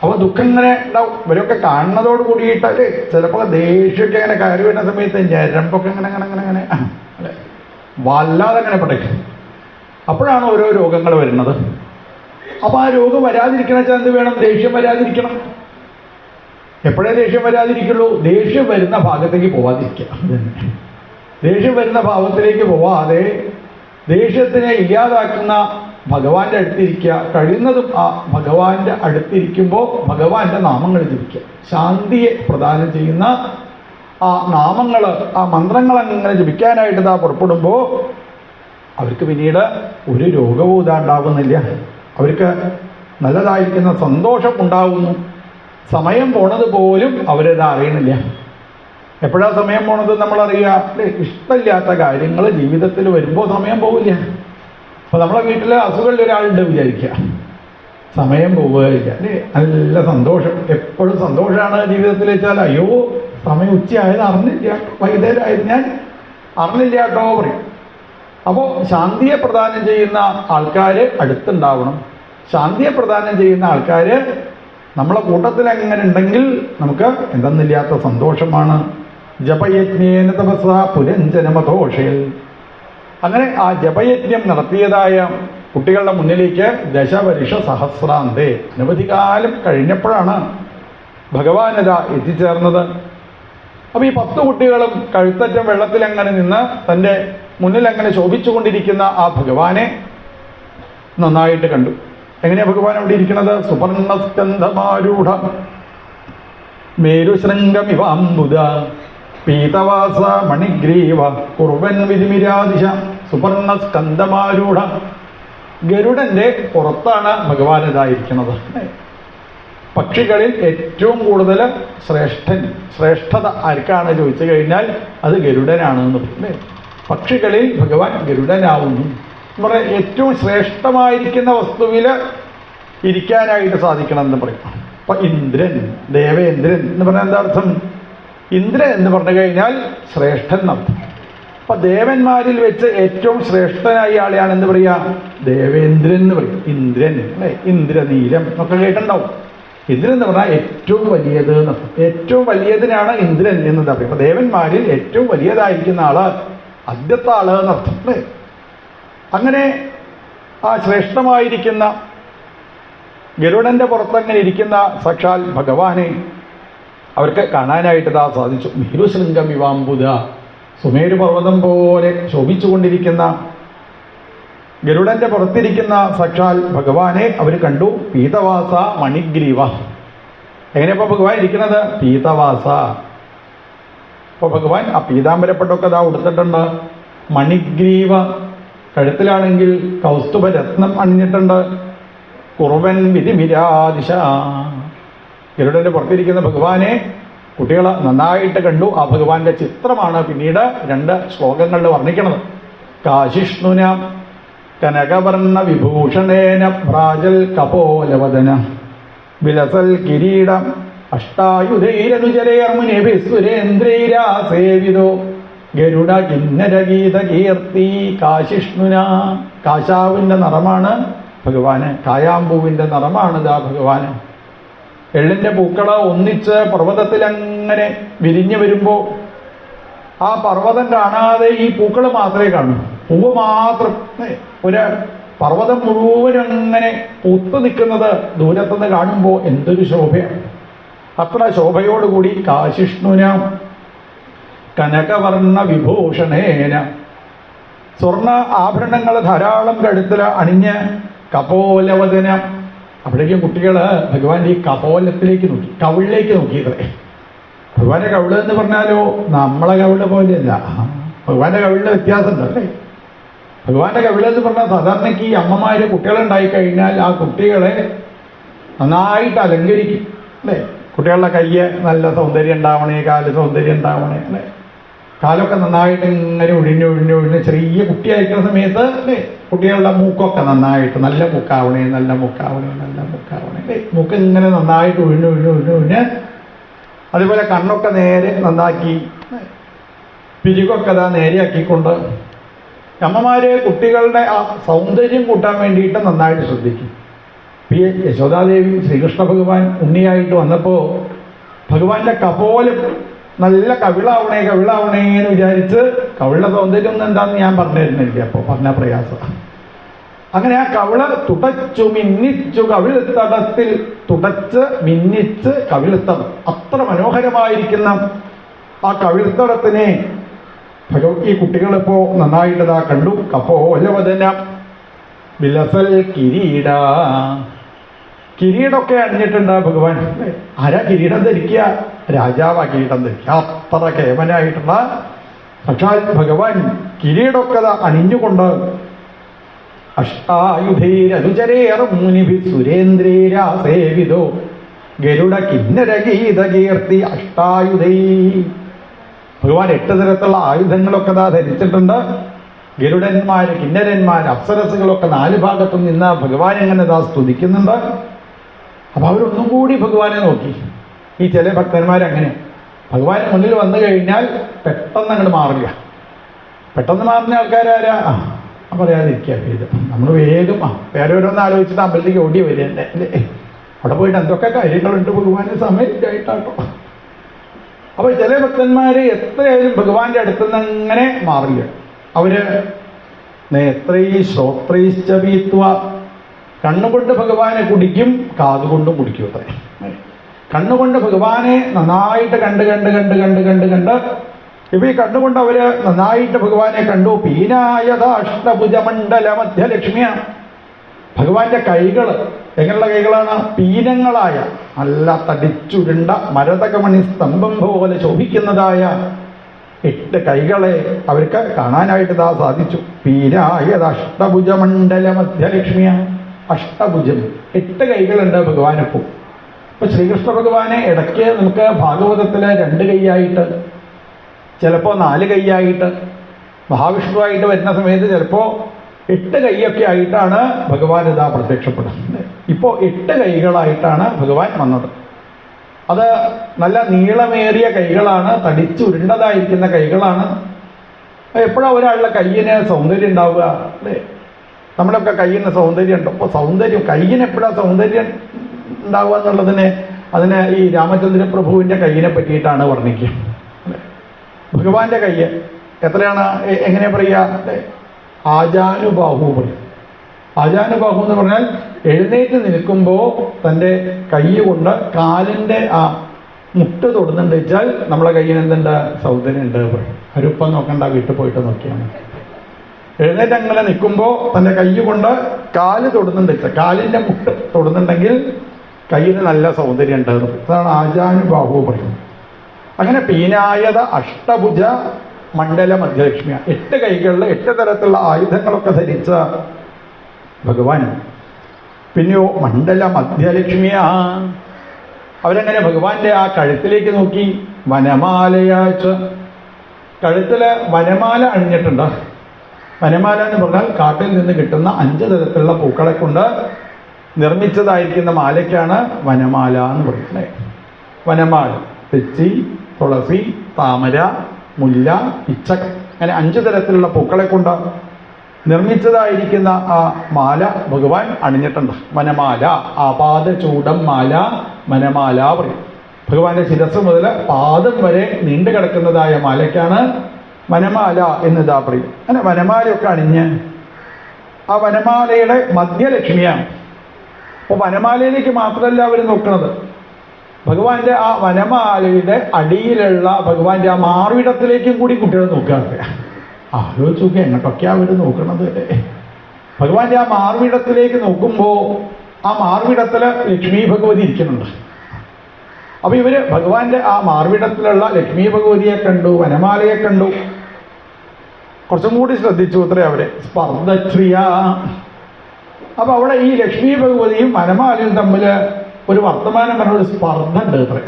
അപ്പൊ ദുഃഖം ഇങ്ങനെ ഉണ്ടാവും. ഇവരൊക്കെ കാണുന്നതോട് കൂടിയിട്ടല്ലേ ചിലപ്പോൾ ദേഷ്യമൊക്കെ അങ്ങനെ കയറി വരുന്ന സമയത്ത് ഞരമ്പൊക്കെ ഇങ്ങനെ അങ്ങനെ അങ്ങനെ അങ്ങനെ അല്ലെ വല്ലാതെ അങ്ങനെ പടയ്ക്കും. അപ്പോഴാണ് ഓരോ രോഗങ്ങൾ വരുന്നത്. അപ്പൊ ആ രോഗം വരാതിരിക്കണ വെച്ചാൽ എന്ത് വേണം? ദേഷ്യം വരാതിരിക്കണം. എപ്പോഴേ ദേഷ്യം വരാതിരിക്കുള്ളൂ? ദേഷ്യം വരുന്ന ഭാഗത്തേക്ക് പോവാതിരിക്കുക. ദേഷ്യം വരുന്ന ഭാവത്തിലേക്ക് പോവാതെ ദേഷ്യത്തിനെ ഇല്ലാതാക്കുന്ന ഭഗവാന്റെ അടുത്തിരിക്കുക. കഴിയുന്നതും ആ ഭഗവാന്റെ അടുത്തിരിക്കുമ്പോൾ ഭഗവാന്റെ നാമങ്ങൾ ജപിക്കുക. ശാന്തിയെ പ്രദാനം ചെയ്യുന്ന ആ നാമങ്ങൾ, ആ മന്ത്രങ്ങൾ അങ്ങനെ ജപിക്കാനായിട്ട് ഇതാ പുറപ്പെടുമ്പോൾ അവർക്ക് പിന്നീട് ഒരു രോഗവും ഇതാണ്ടാവുന്നില്ല. അവർക്ക് നല്ലതായിരിക്കുന്ന സന്തോഷം ഉണ്ടാവുന്നു. സമയം പോണത് പോലും അവരിത് അറിയണില്ല. എപ്പോഴാ സമയം പോണത് നമ്മളറിയുക? അല്ലേ, ഇഷ്ടമില്ലാത്ത കാര്യങ്ങൾ ജീവിതത്തിൽ വരുമ്പോൾ സമയം പോവില്ല. അപ്പൊ നമ്മളെ വീട്ടിലെ അസുഖമുള്ള ഒരാളുണ്ട് വിചാരിക്കുക, സമയം പോവുകയില്ല അല്ലേ, നല്ല സന്തോഷം, എപ്പോഴും സന്തോഷമാണ് ജീവിതത്തിൽ വെച്ചാൽ അയ്യോ സമയം ഉച്ചയായത് അറിഞ്ഞില്ല, വൈകുന്നേരമായത് ഞാൻ അറിഞ്ഞില്ല കേട്ടോ പറയും. അപ്പോൾ ശാന്തിയെ പ്രദാനം ചെയ്യുന്ന ആൾക്കാർ അടുത്തുണ്ടാവണം. ശാന്തിയെ പ്രദാനം ചെയ്യുന്ന ആൾക്കാർ നമ്മളെ കൂട്ടത്തിൽ എങ്ങനെ ഉണ്ടെങ്കിൽ നമുക്ക് എന്തെന്നില്ലാത്ത സന്തോഷമാണ്. ജപയജ്ഞേന തപസ പുരഞ്ജനമതോഷേൽ. അങ്ങനെ ആ ജപയജ്ഞം നടത്തിയതായ കുട്ടികളുടെ മുന്നിലേക്ക് ദശവർഷ സഹസ്രാന്തേ, അനവധി കാലം കഴിഞ്ഞപ്പോഴാണ് ഭഗവാനത എത്തിച്ചേർന്നത്. അപ്പൊ ഈ 10 കുട്ടികളും കഴുത്തറ്റം വെള്ളത്തിലങ്ങനെ നിന്ന് തൻ്റെ മുന്നിൽ അങ്ങനെ ശോഭിച്ചുകൊണ്ടിരിക്കുന്ന ആ ഭഗവാനെ നന്നായിട്ട് കണ്ടു. എങ്ങനെയാ ഭഗവാൻ അവിടെ ഇരിക്കുന്നത്? സുവർണസ്കന്ധമാരൂഢ മേരുശൃംഗമിവാംബുദ പീതവാസ മണിഗ്രീവ കുർവൻ വിധിമിരാദിശ. സുവർണസ്കന്ധമാരൂഢ, ഗരുഡന്റെ പുറത്താണ് ഭഗവാൻ ഇതായിരിക്കുന്നത്. പക്ഷികളിൽ ഏറ്റവും കൂടുതൽ ശ്രേഷ്ഠത ആർക്കാണ് ചോദിച്ചു കഴിഞ്ഞാൽ അത് ഗരുഡനാണെന്ന് പറയും. പക്ഷികളിൽ ഭഗവാൻ ഗരുഡനാവുന്നു. പറയാം ഏറ്റവും ശ്രേഷ്ഠമായിരിക്കുന്ന വസ്തുവിൽ ഇരിക്കാനായിട്ട് സാധിക്കണം എന്ന് പറയും. അപ്പൊ ഇന്ദ്രൻ, ദേവേന്ദ്രൻ എന്ന് പറഞ്ഞാൽ എന്താ അർത്ഥം? ഇന്ദ്രൻ എന്ന് പറഞ്ഞു കഴിഞ്ഞാൽ ശ്രേഷ്ഠൻ എന്നർത്ഥം. അപ്പൊ ദേവന്മാരിൽ വെച്ച് ഏറ്റവും ശ്രേഷ്ഠനായ ആളെയാണ് എന്ത് പറയാ? ദേവേന്ദ്രൻ എന്ന് പറയും. ഇന്ദ്രൻ അല്ലെ, ഇന്ദ്രനീലം എന്നൊക്കെ കേട്ടിട്ടുണ്ടാവും. ഇന്ദ്രൻ എന്ന് പറഞ്ഞാൽ ഏറ്റവും വലിയത് എന്നർത്ഥം. ഏറ്റവും വലിയതിനാണ് ഇന്ദ്രൻ എന്ന് പറയും. അപ്പൊ ദേവന്മാരിൽ ഏറ്റവും വലിയതായിരിക്കുന്ന ആള് ആദ്യത്തെ ആള് എന്നർത്ഥം അല്ലേ. അങ്ങനെ ആ ശ്രേഷ്ഠമായിരിക്കുന്ന ഗരുഡന്റെ പുറത്തങ്ങനെ ഇരിക്കുന്ന സാക്ഷാൽ ഭഗവാനെ അവർക്ക് കാണാനായിട്ട് ഇതാ സാധിച്ചു. മേരുശൃംഗം ഇവാംബുദ, സുമേരു പർവ്വതം പോലെ ശോഭിച്ചുകൊണ്ടിരിക്കുന്ന ഗരുഡന്റെ പുറത്തിരിക്കുന്ന സാക്ഷാൽ ഭഗവാനെ അവർ കണ്ടു. പീതവാസ മണിഗ്രീവ. എങ്ങനെയപ്പോ ഭഗവാൻ ഇരിക്കുന്നത്? പീതവാസ. അപ്പൊ ഭഗവാൻ ആ പീതാംബരപ്പെട്ടൊക്കെ ഇതാ ഉടുത്തിട്ടുണ്ട്. മണിഗ്രീവ, കഴുത്തിലാണെങ്കിൽ കൗസ്തുഭരത്നം അണിഞ്ഞിട്ടുണ്ട്. കുറുവൻ വിധിമിരാദിശ. ഗരുഡന്റെ പുറത്തിരിക്കുന്ന ഭഗവാനെ കുട്ടികൾ നന്നായിട്ട് കണ്ടു. ആ ഭഗവാന്റെ ചിത്രമാണ് പിന്നീട് 2 ശ്ലോകങ്ങളിൽ വർണ്ണിക്കുന്നത്. കാശിഷ്ണുന കനകവർണ്ണ വിഭൂഷണേന ഭ്രാജൽ കപോലവദന വിലസൽ കിരീടം അഷ്ടായുധൈരനുചരേർമുനിഭിः സുരേന്ദ്രൈരാസേവിതോ ഗരുഡ കിന്നരഗീത കീർത്തി കാശിഷ്ണുന. കാശാവിൻ്റെ നിറമാണ് ഭഗവാന്, കായാമ്പൂവിൻ്റെ നിറമാണ് ഇതാ ഭഗവാന്. എള്ളിൻ്റെ പൂക്കള ഒന്നിച്ച് പർവ്വതത്തിലങ്ങനെ വിരിഞ്ഞു വരുമ്പോൾ ആ പർവ്വതം കാണാതെ ഈ പൂക്കൾ മാത്രമേ കാണൂ. പൂവ് മാത്രം. ഒരു പർവ്വതം മുഴുവനും അങ്ങനെ പൂത്തു നിൽക്കുന്നത് ദൂരത്തുനിന്ന് കാണുമ്പോൾ എന്തൊരു ശോഭയാണ്. അത്ര ശോഭയോടുകൂടി കാശിഷ്ണുന കനകവർണ്ണ വിഭൂഷണേന, സ്വർണ്ണ ആഭരണങ്ങൾ ധാരാളം കഴുത്തിൽ അണിഞ്ഞ് കപോലവദന. അപ്പോഴേക്കും കുട്ടികൾ ഭഗവാന്റെ ഈ കപോലത്തിലേക്ക് നോക്കി, കവിളിലേക്ക് നോക്കിയതേ. ഭഗവാന്റെ കവിള് എന്ന് പറഞ്ഞാലോ നമ്മളെ കവിള് പോലെയല്ല, ഭഗവാന്റെ കവിളിലെ വ്യത്യാസമുണ്ട് അല്ലേ. ഭഗവാന്റെ കവിള് എന്ന് പറഞ്ഞാൽ സാധാരണയ്ക്ക് ഈ അമ്മമാര് കുട്ടികളുണ്ടായി കഴിഞ്ഞാൽ ആ കുട്ടികളെ നന്നായിട്ട് അലങ്കരിക്കും അല്ലേ. കുട്ടികളുടെ കയ്യ് നല്ല സൗന്ദര്യം ഉണ്ടാവണേ, കാല് സൗന്ദര്യം ഉണ്ടാവണേ അല്ലേ. കാലൊക്കെ നന്നായിട്ട് ഇങ്ങനെ ഒഴിഞ്ഞ് ചെറിയ കുട്ടിയായിരിക്കുന്ന സമയത്ത് അല്ലേ കുട്ടികളുടെ മൂക്കൊക്കെ നന്നായിട്ട് നല്ല മൂക്കാവണേ അല്ലേ. മൂക്ക് ഇങ്ങനെ നന്നായിട്ട് ഒഴിഞ്ഞ് അതുപോലെ കണ്ണൊക്കെ നേരെ നന്നാക്കി പിരികൊക്കെ നേരെയാക്കിക്കൊണ്ട് അമ്മമാര് കുട്ടികളുടെ ആ സൗന്ദര്യം കൂട്ടാൻ വേണ്ടിയിട്ട് നന്നായിട്ട് ശ്രദ്ധിക്കും. യശോദാദേവി ശ്രീകൃഷ്ണ ഭഗവാൻ ഉണ്ണിയായിട്ട് വന്നപ്പോൾ ഭഗവാന്റെ കപോലം നല്ല കവിളാവണേ എന്ന് വിചാരിച്ച് കവിളുടെ സൗന്ദര്യം ഒന്നും എന്താന്ന് ഞാൻ പറഞ്ഞു തരുന്നില്ല, അപ്പോൾ പറഞ്ഞ പ്രയാസം. അങ്ങനെ ആ കവിള് തുടച്ചു മിന്നിച്ചു കവിൾത്തടത്തിൽ തുടച്ച് മിന്നിച്ച് കവിൾത്തടം, അത്ര മനോഹരമായിരിക്കുന്ന ആ കവിൾത്തടത്തിനെ ഈ കുട്ടികളിപ്പോ നന്നായിട്ടതാ കണ്ടു. കപോലവദന വിലസൽ കിരീട, കിരീടമൊക്കെ അണിഞ്ഞിട്ടുണ്ട് ഭഗവാൻ. ആരാ കിരീടം ധരിക്കുക? രാജാവാ കിരീടം ധരിക്കുക. അത്ര കേവനായിട്ടുള്ള സാക്ഷാൽ ഭഗവാൻ കിരീടമൊക്കെ അണിഞ്ഞുകൊണ്ട് അഷ്ടായുധൈരനുചരേറും മുനിഭി സുരേന്ദ്രേരാസേവിതോ ഗരുഡ കിന്നര ഗീത കീർത്തി അഷ്ടായുധൈ. ഭഗവാൻ 8 തരത്തിലുള്ള ആയുധങ്ങളൊക്കെ ധരിച്ചിട്ടുണ്ട്. ഗരുഡന്മാര്, കിന്നരന്മാര്, അപ്സരസുകളൊക്കെ 4 ഭാഗത്തും നിന്ന് ഭഗവാൻ എങ്ങനെ സ്തുതിക്കുന്നുണ്ട്. അപ്പൊ അവരൊന്നും കൂടി ഭഗവാനെ നോക്കി. ഈ ചില ഭക്തന്മാരങ്ങനെ ഭഗവാൻ മുന്നിൽ വന്നു കഴിഞ്ഞാൽ പെട്ടെന്ന് അങ്ങോട്ട് മാറില്ല. പെട്ടെന്ന് മാറുന്ന ആൾക്കാരാരാ? പറയാതിരിക്കുക ഇത് നമ്മൾ വേഗം വേറെ ഓരോന്ന് ആലോചിച്ചിട്ട് അമ്പലത്തേക്ക് ഓടി വരണ്ടേ അല്ലേ. അവിടെ പോയിട്ട് എന്തൊക്കെ കാര്യങ്ങളുണ്ട് ഭഗവാന് സമയത്തായിട്ടാട്ടോ. അപ്പൊ ചില ഭക്തന്മാര് എത്രയായാലും ഭഗവാന്റെ അടുത്തുനിന്ന് അങ്ങനെ മാറില്ല. അവര് നേത്രൈ ശ്രോത്രൈശ്ചവീത്വ, കണ്ണുകൊണ്ട് ഭഗവാനെ കുടിക്കും, കാതുകൊണ്ടും കുടിക്കും അത്രേ. കണ്ണുകൊണ്ട് ഭഗവാനെ നന്നായിട്ട് കണ്ട് ഇപ്പൊ ഈ കണ്ണുകൊണ്ട് അവര് നന്നായിട്ട് ഭഗവാനെ കണ്ടു. പീനായതാഷ്ടഭുജമണ്ഡല മധ്യലക്ഷ്മിയ, ഭഗവാന്റെ കൈകള് എങ്ങനെയുള്ള കൈകളാണ്? പീനങ്ങളായ നല്ല തടിച്ചുരുണ്ട മരതകമണി സ്തംഭം പോലെ ശോഭിക്കുന്നതായ 8 കൈകളെ അവർക്ക് കാണാനായിട്ട് സാധിച്ചു. പീനായതാഷ്ടഭുജമണ്ഡല മധ്യലക്ഷ്മിയ, അഷ്ടഭുജം 8 കൈകളുണ്ട് ഭഗവാനിപ്പോൾ. ഇപ്പൊ ശ്രീകൃഷ്ണ ഭഗവാനെ ഇടയ്ക്ക് നമുക്ക് ഭാഗവതത്തില് 2 കൈയായിട്ട്, ചിലപ്പോ 4 കൈയായിട്ട്, മഹാവിഷ്ണുവായിട്ട് വരുന്ന സമയത്ത് ചിലപ്പോ 8 കൈയൊക്കെ ആയിട്ടാണ് ഭഗവാൻ ഇതാ പ്രത്യക്ഷപ്പെടുന്നത്. ഇപ്പോ 8 കൈകളായിട്ടാണ് ഭഗവാൻ വന്നത്. അത് നല്ല നീളമേറിയ കൈകളാണ്, തടിച്ചുരുണ്ടതായിരിക്കുന്ന കൈകളാണ്. എപ്പോഴാണ് ഒരാളുടെ കയ്യിന് സൗന്ദര്യം ഉണ്ടാവുക അല്ലേ? നമ്മളൊക്കെ കയ്യിന് സൗന്ദര്യം ഉണ്ട്. അപ്പോൾ സൗന്ദര്യം കയ്യിന് എപ്പോഴാണ് സൗന്ദര്യം ഉണ്ടാവുക അതിനെ ഈ രാമചന്ദ്ര പ്രഭുവിന്റെ കയ്യിനെ പറ്റിയിട്ടാണ് വർണ്ണിക്കുക. ഭഗവാന്റെ കയ്യ് എത്രയാണ്? എങ്ങനെ പറയുക? ആജാനുബാഹു പറയും. ആജാനുബാഹു എന്ന് പറഞ്ഞാൽ എഴുന്നേറ്റ് നിൽക്കുമ്പോൾ തൻ്റെ കൈ കൊണ്ട് കാലിൻ്റെ ആ മുട്ട് തൊടുന്നുണ്ട് വെച്ചാൽ നമ്മളെ കയ്യിൽ എന്തുണ്ട്? സൗന്ദര്യം ഉണ്ട് പറയും. അരുപ്പം നോക്കണ്ട, വീട്ടിൽ പോയിട്ട് നോക്കിയാൽ മതി. എഴുന്നേറ്റ് അങ്ങനെ നിൽക്കുമ്പോൾ തൻ്റെ കൈ കൊണ്ട് കാല് തൊടുന്നുണ്ട് വെച്ചാൽ, കാലിൻ്റെ മുട്ട് തൊടുന്നുണ്ടെങ്കിൽ കയ്യിന് നല്ല സൗന്ദര്യം ഉണ്ട്. അതാണ് ആജാനുബാഹു പറയും. അങ്ങനെ പീനായത അഷ്ടഭുജ മണ്ഡല മധ്യലക്ഷ്മിയ, 8 കൈകളിൽ 8 തരത്തിലുള്ള ആയുധങ്ങളൊക്കെ ധരിച്ച ഭഗവാൻ. പിന്നെയോ മണ്ഡല മധ്യലക്ഷ്മിയ, അവരങ്ങനെ ഭഗവാന്റെ ആ കഴുത്തിലേക്ക് നോക്കി. വനമാലയാച്ച, കഴുത്തില് വനമാല അണിഞ്ഞിട്ടുണ്ട്. വനമാല എന്ന് പറഞ്ഞാൽ കാട്ടിൽ നിന്ന് കിട്ടുന്ന 5 തരത്തിലുള്ള പൂക്കളെ കൊണ്ട് നിർമ്മിച്ചതായിരിക്കുന്ന മാലയ്ക്കാണ് വനമാല എന്ന് പറയുന്നത്. വനമാല തെച്ചി, തുളസി, താമര, മുല്ല, പിച്ചക, അങ്ങനെ 5 തരത്തിലുള്ള പൂക്കളെ കൊണ്ട് നിർമ്മിച്ചതായിരിക്കുന്ന ആ മാല ഭഗവാൻ അണിഞ്ഞിട്ടുണ്ട്. വനമാല, ആപാദചൂടം മാല, വനമാല പറയും. ഭഗവാന്റെ ശിരസ് മുതൽ പാദം വരെ നീണ്ടു കിടക്കുന്നതായ മാലയ്ക്കാണ് വനമാല എന്നിതാ പറയും. അങ്ങനെ വനമാലയൊക്കെ അണിഞ്ഞ് ആ വനമാലയുടെ മധ്യലക്ഷ്മിയാണ്. അപ്പോൾ വനമാലയിലേക്ക് മാത്രമല്ല അവർ നോക്കുന്നത്, ഭഗവാന്റെ ആ വനമാലയുടെ അടിയിലുള്ള ഭഗവാന്റെ ആ മാർവിടത്തിലേക്കും കൂടി കുട്ടികൾ നോക്കുകയാണ്. ആലോചിച്ച് നോക്കുക, എങ്ങോട്ടൊക്കെയാണ് അവർ നോക്കണത്. ഭഗവാന്റെ ആ മാർവിടത്തിലേക്ക് നോക്കുമ്പോൾ ആ മാർവിടത്തിൽ ലക്ഷ്മി ഭഗവതി ഇരിക്കുന്നുണ്ട്. അപ്പൊ ഇവര് ഭഗവാന്റെ ആ മാർവിടത്തിലുള്ള ലക്ഷ്മി ഭഗവതിയെ കണ്ടു, വനമാലയെ കണ്ടു. കുറച്ചും കൂടി ശ്രദ്ധിച്ചു അത്രേ അവരെ. സ്പർദ്ധശ്രിയ. അപ്പൊ അവിടെ ഈ ലക്ഷ്മി ഭഗവതിയും വനമാലയും തമ്മിൽ ഒരു വർത്തമാനം പറഞ്ഞ ഒരു സ്പർദ്ധ ഉണ്ട് അത്രേ.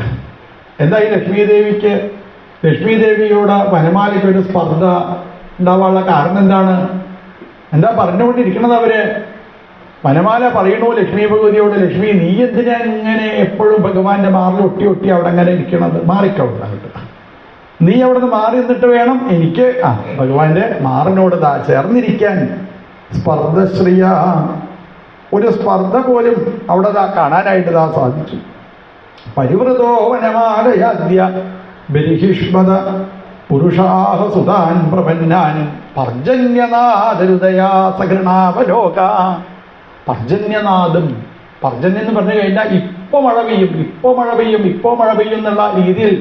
എന്താ ഈ ലക്ഷ്മി ദേവിയോട് വനമാലയ്ക്ക് ഒരു സ്പർദ്ധ ഉണ്ടാവാനുള്ള കാരണം എന്താണ്? എന്താ പറഞ്ഞുകൊണ്ടിരിക്കണത് അവര്? വനമാല പറയണു ലക്ഷ്മി ഭഗവതിയോട്, ലക്ഷ്മി നീ എന്തിനാ ഇങ്ങനെ എപ്പോഴും ഭഗവാന്റെ മാറിൽ ഒട്ടി ഒട്ടി അവിടെ അങ്ങനെ ഇരിക്കണത്? മാറിക്കവിടുന്നിട്ട് നീ അവിടെ നിന്ന് മാറി നിന്നിട്ട് വേണം എനിക്ക് ഭഗവാന്റെ മാറിനോട് ചേർന്നിരിക്കാൻ. സ്പർദ്ധശ്രിയ. ഒരു സ്പർദ്ധ പോലും അവിടെ കാണാനായിട്ട് സാധിച്ചു. പരിവൃതോ വനമാലയാദ്യ ബലിഹിഷ്മത പുരുഷാഹ സുതാൻ പ്രപന്നാൻ പർജന്യനാഥരുദയാ സകൃണാവലോക. പർജന്യനാഥം. പർജന്യം എന്ന് പറഞ്ഞു കഴിഞ്ഞാൽ ഇപ്പൊ മഴ പെയ്യും എന്നുള്ള രീതിയിൽ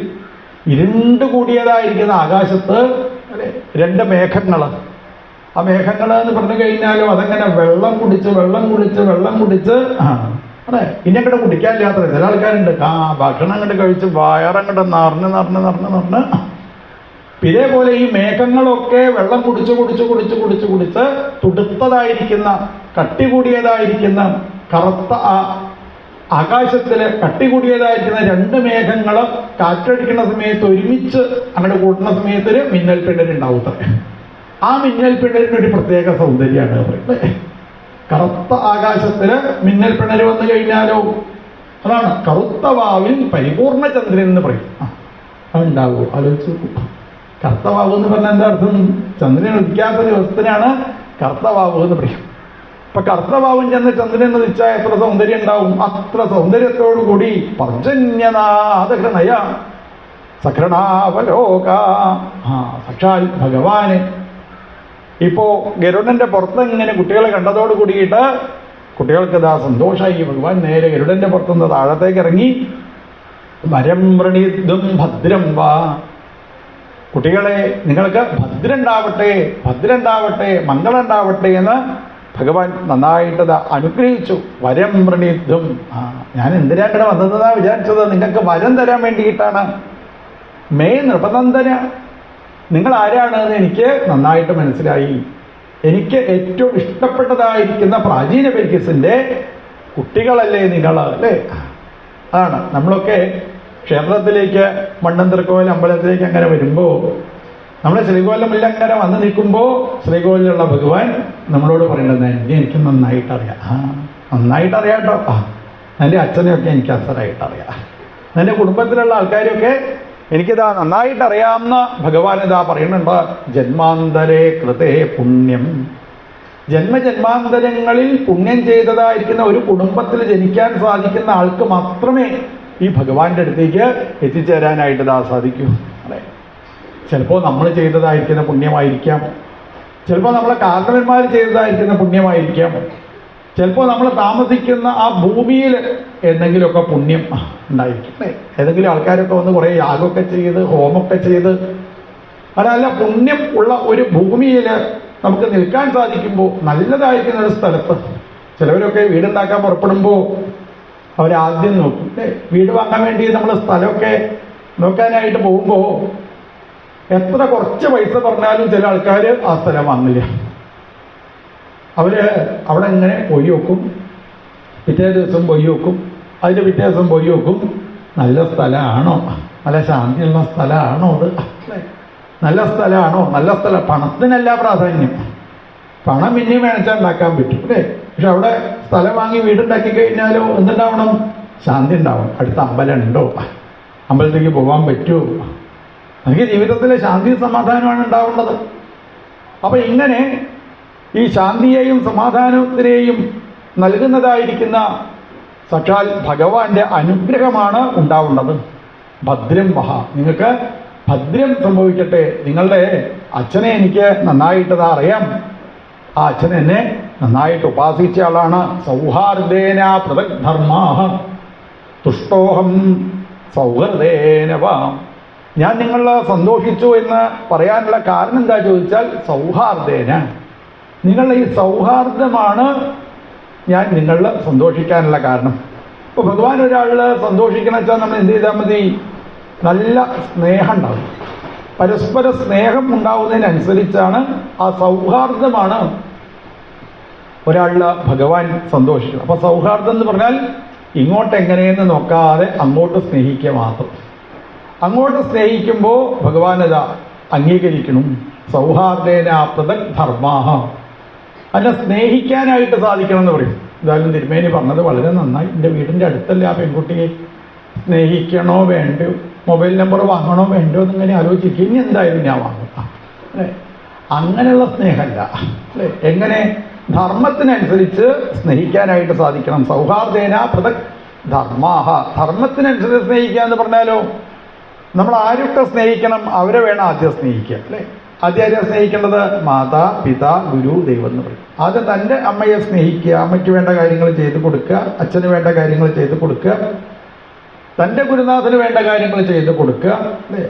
ഇരുണ്ടു കൂടിയതായിരിക്കുന്ന ആകാശത്ത് അല്ലെ രണ്ട് മേഘങ്ങൾ. ആ മേഘങ്ങൾ എന്ന് പറഞ്ഞു കഴിഞ്ഞാലും അതങ്ങനെ വെള്ളം കുടിച്ച് അതെ ഇനി അങ്ങോട്ട് കുടിക്കാനില്ലാത്ത ചില ആൾക്കാരുണ്ട്. ഭക്ഷണം അങ്ങോട്ട് കഴിച്ച് വയറങ്ങോട്ട് നിറഞ്ഞ് ഇതേപോലെ ഈ മേഘങ്ങളൊക്കെ വെള്ളം കുടിച്ച് തുടുത്തതായിരിക്കുന്ന കട്ടി കൂടിയതായിരിക്കുന്ന കറുത്ത ആകാശത്തില് കട്ടി കൂടിയതായിരിക്കുന്ന രണ്ട് മേഘങ്ങൾ കാറ്റടിക്കുന്ന സമയത്ത് ഒരുമിച്ച് അങ്ങോട്ട് കൂട്ടുന്ന സമയത്ത് മിന്നൽ പിണരുണ്ടാവും. ആ മിന്നൽ പിണരിനൊരു പ്രത്യേക സൗന്ദര്യമാണ് പറയുന്നത്. കറുത്ത ആകാശത്തില് മിന്നൽ പിണര് വന്നു കഴിഞ്ഞാലോ അതാണ് കറുത്ത വാവിൽ പരിപൂർണ ചന്ദ്രൻ എന്ന് പറയും. അതുണ്ടാവുമോ? ആലോചിച്ചു. കറുത്ത വാവ് എന്ന് പറഞ്ഞാൽ എന്താ അർത്ഥം? ചന്ദ്രൻ ഉദിക്കാത്ത ദിവസത്തിനാണ് കറുത്ത വാവ് എന്ന് പറയും. ഇപ്പൊ കറുത്ത വാവും ചെന്ന് ചന്ദ്രൻ ഉദിച്ചാൽ എത്ര സൗന്ദര്യം ഉണ്ടാവും? അത്ര സൗന്ദര്യത്തോടുകൂടി പർജന്യനാഥഹൃനയ സകൃണാവലോക. സാക്ഷാൽ ഭഗവാന് ഇപ്പോ ഗരുഡന്റെ പുറത്ത് ഇങ്ങനെ കുട്ടികളെ കണ്ടതോട് കൂടിയിട്ട് കുട്ടികൾക്ക് ഇതാ സന്തോഷമായി. ഭഗവാൻ നേരെ ഗരുഡന്റെ പുറത്തുനിന്ന് താഴത്തേക്ക് ഇറങ്ങി വരം വൃണിദ്ദും ഭദ്രം വാ. കുട്ടികളെ നിങ്ങൾക്ക് ഭദ്രണ്ടാവട്ടെ മംഗളുണ്ടാവട്ടെ എന്ന് ഭഗവാൻ നന്നായിട്ട് അനുഗ്രഹിച്ചു. വരം വൃണിദ്ദും. ഞാൻ എന്തിനാണ് വന്നതെന്നാ വിചാരിച്ചത്? നിങ്ങൾക്ക് വരം തരാൻ വേണ്ടിയിട്ടാണ്. മേ നൃപനന്ദന, നിങ്ങൾ ആരാണെന്ന് എനിക്ക് നന്നായിട്ട് മനസ്സിലായി. എനിക്ക് ഏറ്റവും ഇഷ്ടപ്പെട്ടതായിരിക്കുന്ന പ്രാചീന പെരിക്കസിന്റെ കുട്ടികളല്ലേ നിങ്ങൾ അല്ലേ? അതാണ് നമ്മളൊക്കെ ക്ഷേത്രത്തിലേക്ക് മണ്ണന്തർക്കോവിൽ അമ്പലത്തിലേക്ക് അങ്ങനെ വരുമ്പോൾ നമ്മൾ ശ്രീകോവിലമില്ല അങ്ങനെ വന്ന് നിൽക്കുമ്പോൾ ശ്രീകോവിലുള്ള ഭഗവാൻ നമ്മളോട് പറയേണ്ടത് എനിക്ക് നന്നായിട്ട് അറിയാം. നന്നായിട്ട് അറിയാം കേട്ടോ. എൻ്റെ അച്ഛനെയൊക്കെ എനിക്ക് അസറായിട്ട് അറിയാം. എൻ്റെ കുടുംബത്തിലുള്ള ആൾക്കാരെയൊക്കെ എനിക്കിതാ നന്നായിട്ട് അറിയാവുന്ന ഭഗവാൻ ഇതാ പറയുന്നുണ്ട്. ജന്മാന്തരേ കൃതേ പുണ്യം. ജന്മജന്മാന്തരങ്ങളിൽ പുണ്യം ചെയ്തതായിരിക്കുന്ന ഒരു കുടുംബത്തിൽ ജനിക്കാൻ സാധിക്കുന്ന ആൾക്ക് മാത്രമേ ഈ ഭഗവാന്റെ അടുത്തേക്ക് എത്തിച്ചേരാനായിട്ട് ഇതാ സാധിക്കൂ. അതെ, ചിലപ്പോൾ നമ്മൾ ചെയ്തതായിരിക്കുന്ന പുണ്യമായിരിക്കാം, ചിലപ്പോൾ നമ്മളെ കാരണവന്മാർ ചെയ്തതായിരിക്കുന്ന പുണ്യമായിരിക്കാം, ചിലപ്പോൾ നമ്മൾ താമസിക്കുന്ന ആ ഭൂമിയിൽ എന്തെങ്കിലുമൊക്കെ പുണ്യം ഉണ്ടായിരിക്കും. ഏതെങ്കിലും ആൾക്കാരൊക്കെ വന്ന് കുറേ യാഗമൊക്കെ ചെയ്ത് ഹോമമൊക്കെ ചെയ്ത് അതല്ല പുണ്യം ഉള്ള ഒരു ഭൂമിയിൽ നമുക്ക് നിൽക്കാൻ സാധിക്കുമ്പോൾ നല്ലതായിരിക്കുന്ന ഒരു സ്ഥലത്ത് ചിലവരൊക്കെ വീടുണ്ടാക്കാൻ പുറപ്പെടുമ്പോൾ അവരാദ്യം നോക്കും. വീട് വാങ്ങാൻ വേണ്ടി നമ്മൾ സ്ഥലമൊക്കെ നോക്കാനായിട്ട് പോകുമ്പോൾ എത്ര കുറച്ച് പൈസ പറഞ്ഞാലും ചില ആൾക്കാർ ആ സ്ഥലം വാങ്ങില്ല. അവര് അവിടെ ഇങ്ങനെ പൊയ്യ വെക്കും, പിറ്റേ ദിവസം പൊയ്യ വെക്കും, അതിൻ്റെ പിറ്റേ ദിവസം പൊയ്യ വെക്കും. നല്ല സ്ഥലമാണോ, നല്ല ശാന്തിയുള്ള സ്ഥലമാണോ, അത് നല്ല സ്ഥലമാണോ, നല്ല സ്ഥലം. പണത്തിനല്ല പ്രാധാന്യം, പണം പിന്നെയും വേണിച്ചാൽ ഉണ്ടാക്കാൻ പറ്റും അല്ലേ. പക്ഷെ അവിടെ സ്ഥലം വാങ്ങി വീടുണ്ടാക്കി കഴിഞ്ഞാലോ എന്തുണ്ടാവണം? ശാന്തി ഉണ്ടാവണം. അടുത്ത അമ്പലം ഉണ്ടോ, അമ്പലത്തേക്ക് പോകാൻ പറ്റുമോ, എനിക്ക് ജീവിതത്തിലെ ശാന്തി സമാധാനമാണ് ഉണ്ടാവേണ്ടത്. അപ്പൊ ഇങ്ങനെ ഈ ശാന്തിയെയും സമാധാനത്തിനെയും നൽകുന്നതായിരിക്കുന്ന സാക്ഷാൽ ഭഗവാന്റെ അനുഗ്രഹമാണ് ഉണ്ടാവേണ്ടത്. ഭദ്രം വഹ, നിങ്ങൾക്ക് ഭദ്രം സംഭവിക്കട്ടെ. നിങ്ങളുടെ അച്ഛനെ എനിക്ക് നന്നായിട്ടത് അറിയാം, ആ അച്ഛൻ എന്നെ നന്നായിട്ട് ഉപാസിച്ച ആളാണ്. സൗഹാർദ്ദേന പൃഥഗ്ധർമാഃ തുഷ്ടോഹം സൗഹൃദേനവ. ഞാൻ നിങ്ങൾ സന്തോഷിച്ചു എന്ന് പറയാനുള്ള കാരണം എന്താ ചോദിച്ചാൽ സൗഹാർദ്ദേന, നിങ്ങളുടെ ഈ സൗഹാർദ്ദമാണ് ഞാൻ നിങ്ങളിൽ സന്തോഷിക്കാനുള്ള കാരണം. ഇപ്പോൾ ഭഗവാൻ ഒരാളിൽ സന്തോഷിക്കണം വെച്ചാൽ നമ്മൾ എന്ത് ചെയ്താൽ മതി? നല്ല സ്നേഹം ഉണ്ടാവും. പരസ്പര സ്നേഹം ഉണ്ടാവുന്നതിനനുസരിച്ചാണ്, ആ സൗഹാർദ്ദമാണ് ഒരാളിൽ ഭഗവാൻ സന്തോഷിക്കുന്നത്. അപ്പോൾ സൗഹാർദ്ദം എന്ന് പറഞ്ഞാൽ ഇങ്ങോട്ട് എങ്ങനെയെന്ന് നോക്കാതെ അങ്ങോട്ട് സ്നേഹിക്കുക മാത്രം. അങ്ങോട്ട് സ്നേഹിക്കുമ്പോൾ ഭഗവാൻ ഇതാ അംഗീകരിക്കണം. സൗഹാർദ്ദേന പൃഥഗ്ധർമാഃ, അതിനെ സ്നേഹിക്കാനായിട്ട് സാധിക്കണം എന്ന് പറയും. എന്തായാലും തിരുമേനി പറഞ്ഞത് വളരെ നന്നായി. എൻ്റെ വീടിൻ്റെ അടുത്തല്ലേ ആ പെൺകുട്ടിയെ, സ്നേഹിക്കണോ വേണ്ടോ, മൊബൈൽ നമ്പർ വാങ്ങണോ വേണ്ടോ എന്നിങ്ങനെ ആലോചിക്കുക. ഇനി എന്തായാലും ഞാൻ വാങ്ങും അല്ലേ? അങ്ങനെയുള്ള സ്നേഹമല്ല അല്ലേ? എങ്ങനെ? ധർമ്മത്തിനനുസരിച്ച് സ്നേഹിക്കാനായിട്ട് സാധിക്കണം. സൗഹാർദ്ദേന പൃഥഗ്ധർമാഃ, ധർമ്മത്തിനനുസരിച്ച് സ്നേഹിക്കുക എന്ന് പറഞ്ഞാലോ, നമ്മൾ ആരൊക്കെ സ്നേഹിക്കണം അവരെ വേണം ആദ്യം സ്നേഹിക്കുക അല്ലേ? ആദ്യം സ്നേഹിക്കേണ്ടത് മാതാ പിതാ ഗുരു ദൈവം എന്ന് പറയും. ആദ്യം തൻ്റെ അമ്മയെ സ്നേഹിക്കുക, അമ്മയ്ക്ക് വേണ്ട കാര്യങ്ങൾ ചെയ്ത് കൊടുക്കുക, അച്ഛന് വേണ്ട കാര്യങ്ങൾ ചെയ്ത് കൊടുക്കുക, തൻ്റെ ഗുരുനാഥന് വേണ്ട കാര്യങ്ങൾ ചെയ്ത് കൊടുക്കുക അല്ലേ?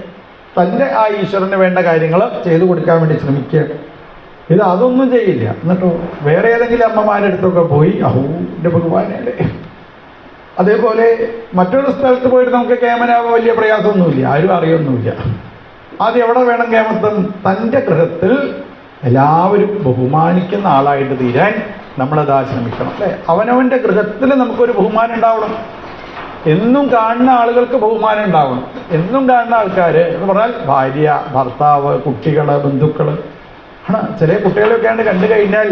തൻ്റെ ആ ഈശ്വരന് വേണ്ട കാര്യങ്ങൾ ചെയ്തു കൊടുക്കാൻ വേണ്ടി ശ്രമിക്കുക. ഇത് അതൊന്നും ചെയ്യില്ല. എന്നിട്ടോ വേറെ ഏതെങ്കിലും അമ്മമാരുടെ അടുത്തൊക്കെ പോയി അഹോ എൻ്റെ ഭഗവാനല്ലേ. അതേപോലെ മറ്റൊരു സ്ഥലത്ത് പോയിട്ട് നമുക്ക് കേമനാവാൻ വലിയ പ്രയാസമൊന്നുമില്ല, ആരും അറിയൊന്നുമില്ല. ആദ്യം എവിടെ വേണം കേമത്വം? തൻ്റെ ഗൃഹത്തിൽ എല്ലാവരും ബഹുമാനിക്കുന്ന ആളായിട്ട് തീരാൻ നമ്മളതാ ശ്രമിക്കണം അല്ലേ? അവനവൻ്റെ ഗൃഹത്തിൽ നമുക്കൊരു ബഹുമാനം ഉണ്ടാവണം. എന്നും കാണുന്ന ആളുകൾക്ക് ബഹുമാനം ഉണ്ടാവണം. എന്നും കാണുന്ന ആൾക്കാർ എന്ന് പറഞ്ഞാൽ ഭാര്യ, ഭർത്താവ്, കുട്ടികൾ, ബന്ധുക്കൾ ആണ്. ചില കുട്ടികളൊക്കെയാണ് കണ്ടു കഴിഞ്ഞാൽ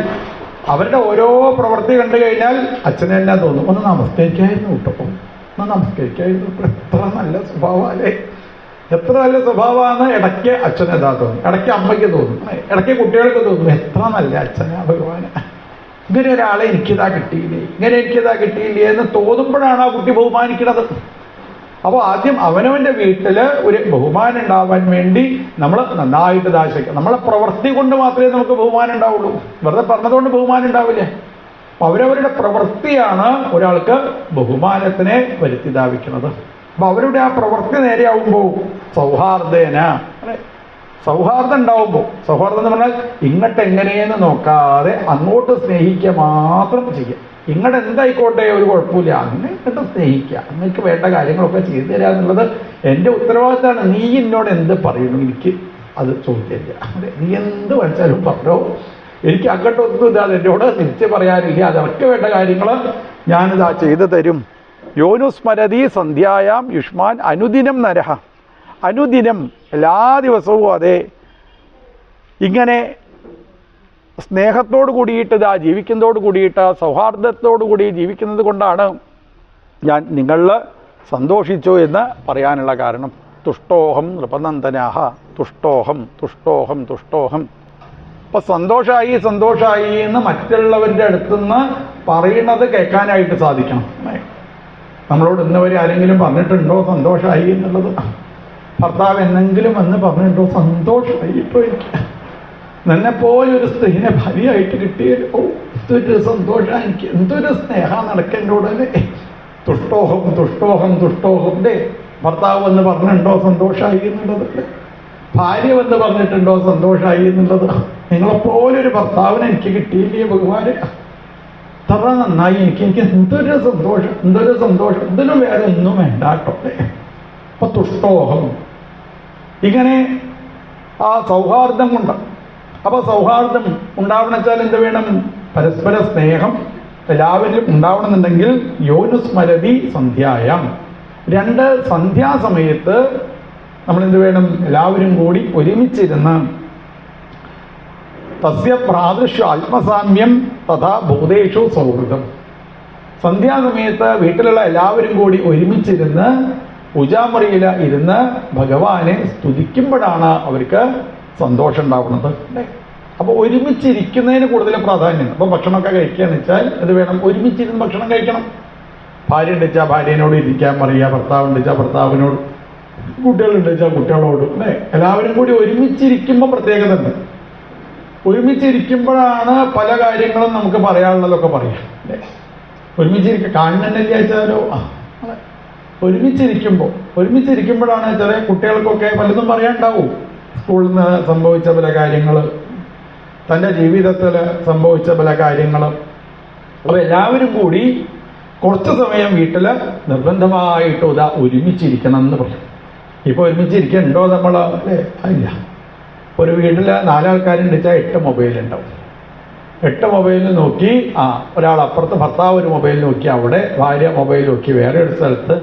അവരുടെ ഓരോ പ്രവൃത്തി കണ്ടു കഴിഞ്ഞാൽ അച്ഛനെ തന്നെ തോന്നും, ഒന്ന് നമസ്കരിക്കായിരുന്നു കേട്ടോ, ഒന്ന് നമസ്കരിക്കായിരുന്നു കേട്ടോ, എത്ര നല്ല സ്വഭാവം അല്ലേ, എത്ര നല്ല സ്വഭാവമാണ്. ഇടയ്ക്ക് അച്ഛനെ ഇതാ തോന്നും, ഇടയ്ക്ക് അമ്മയ്ക്ക് തോന്നും, ഇടയ്ക്ക് കുട്ടികൾക്ക് തോന്നും, എത്ര നല്ല അച്ഛനാ ഭഗവാന്, ഇങ്ങനെ ഒരാളെ എനിക്കിതാ കിട്ടിയില്ലേ, ഇങ്ങനെ എനിക്കിതാ കിട്ടിയില്ലേ എന്ന് തോന്നുമ്പോഴാണ് ആ കുട്ടി ബഹുമാനിക്കുന്നത്. അപ്പോൾ ആദ്യം അവനവൻ്റെ വീട്ടിൽ ഒരു ബഹുമാനം ഉണ്ടാവാൻ വേണ്ടി നമ്മൾ നന്നായിട്ട് ദാശിക്കുക. നമ്മളെ പ്രവൃത്തി കൊണ്ട് മാത്രമേ നമുക്ക് ബഹുമാനം ഉണ്ടാവുള്ളൂ, വെറുതെ പറഞ്ഞതുകൊണ്ട് ബഹുമാനം ഉണ്ടാവില്ല. അപ്പം അവരവരുടെ പ്രവൃത്തിയാണ് ഒരാൾക്ക് ബഹുമാനത്തിനെ വരുത്തിതാവിക്കുന്നത്. അപ്പം അവരുടെ ആ പ്രവൃത്തി നേരെയാവുമ്പോൾ സൗഹാർദ്ദേന, സൗഹാർദ്ദം ഉണ്ടാവുമ്പോൾ, സൗഹാർദ്ദം എന്ന് പറഞ്ഞാൽ ഇങ്ങോട്ട് എങ്ങനെയെന്ന് നോക്കാതെ അങ്ങോട്ട് സ്നേഹിക്കുക മാത്രം ചെയ്യുക. ഇങ്ങോട്ട് എന്തായിക്കോട്ടെ ഒരു കുഴപ്പമില്ല, അങ്ങനെ ഇങ്ങോട്ട് സ്നേഹിക്കുക, അങ്ങക്ക് വേണ്ട കാര്യങ്ങളൊക്കെ ചെയ്തു തരിക എന്നുള്ളത് എൻ്റെ ഉത്തരവാദിത്തമാണ്. നീ എന്നോട് എന്ത് പറയുന്നു എനിക്ക് അത് ചോദിച്ചില്ല, അതെ, നീ എന്ത് പഠിച്ചാലും പറഞ്ഞോ, എനിക്ക് അങ്ങോട്ടൊന്നും ഇതാതെ എന്നോട് തിരിച്ച് പറയാനില്ല, അതൊക്കെ വേണ്ട കാര്യങ്ങൾ ഞാനിതാ ചെയ്തു തരും. യോനുസ്മരതി സന്ധ്യായാം യുഷ്മാൻ അനുദിനം നരഹ, അനുദിനം എല്ലാ ദിവസവും അതെ ഇങ്ങനെ സ്നേഹത്തോടു കൂടിയിട്ട് ഇതാ ജീവിക്കുന്നതോട് കൂടിയിട്ട് സൗഹാർദ്ദത്തോടു കൂടി ജീവിക്കുന്നത് കൊണ്ടാണ് ഞാൻ നിങ്ങളിൽ സന്തോഷിച്ചു എന്ന് പറയാനുള്ള കാരണം. തുഷ്ടോഹം നൃപനന്ദനാഹ, തുഷ്ടോഹം തുഷ്ടോഹം തുഷ്ടോഹം. അപ്പം സന്തോഷമായി സന്തോഷമായി എന്ന് മറ്റുള്ളവരുടെ അടുത്തുനിന്ന് പറയുന്നത് കേൾക്കാനായിട്ട് സാധിക്കണം. നമ്മളോട് ഇന്നവരെ ആരെങ്കിലും പറഞ്ഞിട്ടുണ്ടോ സന്തോഷമായി എന്നുള്ളത്? ഭർത്താവ് എന്നെങ്കിലും വന്ന് പറഞ്ഞിട്ടുണ്ടോ സന്തോഷമായി ഇപ്പോൾ എനിക്ക് എന്നെപ്പോലെ ഒരു സ്ത്രീനെ ഭാര്യയായിട്ട് കിട്ടിയത്, ഓ എന്തൊരു സന്തോഷം, എനിക്ക് എന്തൊരു സ്നേഹം നടക്കേണ്ടോടല്ലേ. തുഷ്ടോഹം തുഷ്ടോഹം തുഷ്ടോഹം. ഭർത്താവ് വന്ന് പറഞ്ഞിട്ടുണ്ടോ സന്തോഷമായി എന്നുള്ളത്? ഭാര്യ വന്ന് പറഞ്ഞിട്ടുണ്ടോ സന്തോഷമായി എന്നുള്ളത്? നിങ്ങളെപ്പോലൊരു ഭർത്താവിനെ എനിക്ക് കിട്ടിയില്ലേ ഭഗവാന്, എത്ര നന്നായി, എനിക്ക് എന്തൊരു സന്തോഷം, എന്തൊരു സന്തോഷം, ഇതിനും വേറെ ഒന്നും വേണ്ട കേട്ടോ. അപ്പൊ തുഷ്ടോഹം ഇങ്ങനെ ആ സൗഹാർദ്ദം കൊണ്ട്. അപ്പൊ സൗഹാർദ്ദം ഉണ്ടാവണം വെച്ചാൽ എന്ത് വേണം? പരസ്പര സ്നേഹം എല്ലാവരിലും ഉണ്ടാവണമെന്നുണ്ടെങ്കിൽ യോനുസ്മരതി സന്ധ്യായാം, രണ്ട് സന്ധ്യാസമയത്ത് നമ്മൾ എന്ത് വേണം? എല്ലാവരും കൂടി ഒരുമിച്ചിരുന്ന് തസ്യ പ്രാദൃശ്യ ആത്മസാമ്യം തഥാ ഭൂതേഷു സൗഹൃദം. സന്ധ്യാസമയത്ത് വീട്ടിലുള്ള എല്ലാവരും കൂടി ഒരുമിച്ചിരുന്ന് പൂജാമുറിയിൽ ഇരുന്ന് ഭഗവാനെ സ്തുതിക്കുമ്പോഴാണ് അവർക്ക് സന്തോഷം ഉണ്ടാവുന്നത്. അപ്പോൾ ഒരുമിച്ചിരിക്കുന്നതിന് കൂടുതൽ പ്രാധാന്യം. അപ്പോൾ ഭക്ഷണമൊക്കെ കഴിക്കുകയെന്ന് വെച്ചാൽ ഇത് വേണം, ഒരുമിച്ചിരുന്ന് ഭക്ഷണം കഴിക്കണം. ഭാര്യ ഉണ്ടെച്ചാൽ ഭാര്യനോട് ഇരിക്കാൻ പറയുക, ഭർത്താവ് ഉണ്ടെച്ചാൽ ഭർത്താവിനോട്, കുട്ടികളുണ്ടെച്ചാൽ കുട്ടികളോട്, അല്ലേ? എല്ലാവരും കൂടി ഒരുമിച്ചിരിക്കുമ്പോൾ പ്രത്യേകത ഉണ്ട്. ഒരുമിച്ചിരിക്കുമ്പോഴാണ് പല കാര്യങ്ങളും നമുക്ക് പറയാനുള്ളതൊക്കെ പറയാം അല്ലേ. കാണുന്നുണ്ടെങ്കിൽ അയച്ചാലോ ഒരുമിച്ചിരിക്കുമ്പോഴാണ് ചില കുട്ടികൾക്കൊക്കെ പലതും പറയാനുണ്ടാവും. സ്കൂളിൽ നിന്ന് സംഭവിച്ച പല കാര്യങ്ങൾ, തൻ്റെ ജീവിതത്തിൽ സംഭവിച്ച പല കാര്യങ്ങളും. അപ്പോൾ എല്ലാവരും കൂടി കുറച്ച് സമയം വീട്ടിൽ നിർബന്ധമായിട്ട് ഒരുമിച്ചിരിക്കണം എന്ന് പറയും. ഇപ്പോൾ ഒരുമിച്ചിരിക്കണ്ടോ നമ്മൾ? അല്ലേ, ഇല്ല. ഒരു വീട്ടിൽ 4 ആൾക്കാരുണ്ട് വെച്ചാൽ 8 മൊബൈലുണ്ടാവും. 8 മൊബൈൽ നോക്കി, ഒരാൾ അപ്പുറത്ത് ഭർത്താവ് ഒരു മൊബൈൽ നോക്കി, അവിടെ ഭാര്യ മൊബൈൽ നോക്കി വേറെ ഒരു സ്ഥലത്ത്,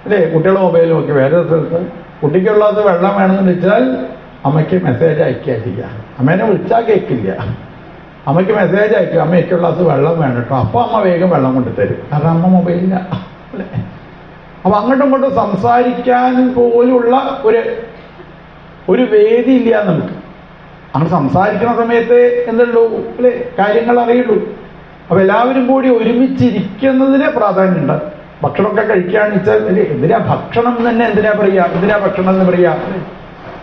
അല്ലേ, കുട്ടികൾ മൊബൈൽ നോക്കി വേറെ ഒരു സ്ഥലത്ത്. കുട്ടിക്കുള്ളത് വെള്ളം വേണമെന്ന് വെച്ചാൽ അമ്മയ്ക്ക് മെസ്സേജ് അയക്കുക ചെയ്യുക. അമ്മേനെ വിളിച്ചാൽ കേൾക്കില്ല. അമ്മയ്ക്ക് മെസ്സേജ് അയക്കുക, അമ്മയ്ക്ക് ഗ്ലാസ് വെള്ളം വേണം കേട്ടോ. അപ്പോൾ അമ്മ വേഗം വെള്ളം കൊണ്ട് തരും, കാരണം അമ്മ മൊബൈലില്ല. അല്ലേ, അപ്പം അങ്ങോട്ടും ഇങ്ങോട്ടും സംസാരിക്കാൻ പോലുള്ള ഒരു വേദി ഇല്ല നമുക്ക്. അങ്ങനെ സംസാരിക്കുന്ന സമയത്ത് എന്തുള്ളൂ, അല്ലേ, കാര്യങ്ങൾ അറിയുള്ളൂ. അപ്പം എല്ലാവരും കൂടി ഒരുമിച്ചിരിക്കുന്നതിന് പ്രാധാന്യമുണ്ട്. ഭക്ഷണമൊക്കെ കഴിക്കുകയാണെന്ന് വെച്ചാൽ അല്ലേ, എന്തിനാ ഭക്ഷണം തന്നെ എന്തിനാ പറയുക, എന്തിനാ ഭക്ഷണം എന്ന് പറയുക?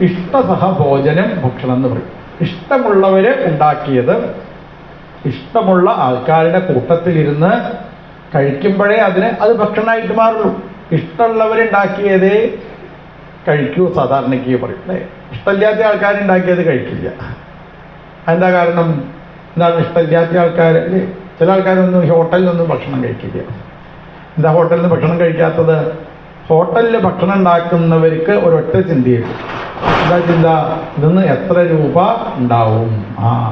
ഇഷ്ടസഹഭോജനം ഭക്ഷണം എന്ന് പറയും. ഇഷ്ടമുള്ളവര് ഉണ്ടാക്കിയത് ഇഷ്ടമുള്ള ആൾക്കാരുടെ കൂട്ടത്തിലിരുന്ന് കഴിക്കുമ്പോഴേ അത് ഭക്ഷണമായിട്ട് മാറുള്ളൂ. ഇഷ്ടമുള്ളവരുണ്ടാക്കിയതേ കഴിക്കൂ സാധാരണയ്ക്ക് പറയും അല്ലേ. ഇഷ്ടമില്ലാത്ത ആൾക്കാരുണ്ടാക്കിയത് കഴിക്കില്ല. എന്താ കാരണം? എന്താണ് ഇഷ്ടമില്ലാത്ത ആൾക്കാർ അല്ലേ? ചില ആൾക്കാരൊന്നും ഹോട്ടലിലൊന്നും ഭക്ഷണം കഴിക്കില്ല. എന്താ ഹോട്ടലിൽ നിന്ന് ഭക്ഷണം കഴിക്കാത്തത്? ഹോട്ടലിൽ ഭക്ഷണം ഉണ്ടാക്കുന്നവർക്ക് ഒരൊറ്റ ചിന്തയുള്ളൂ. എന്താ ചിന്ത? ഇതിന്ന് എത്ര രൂപ ഉണ്ടാവും,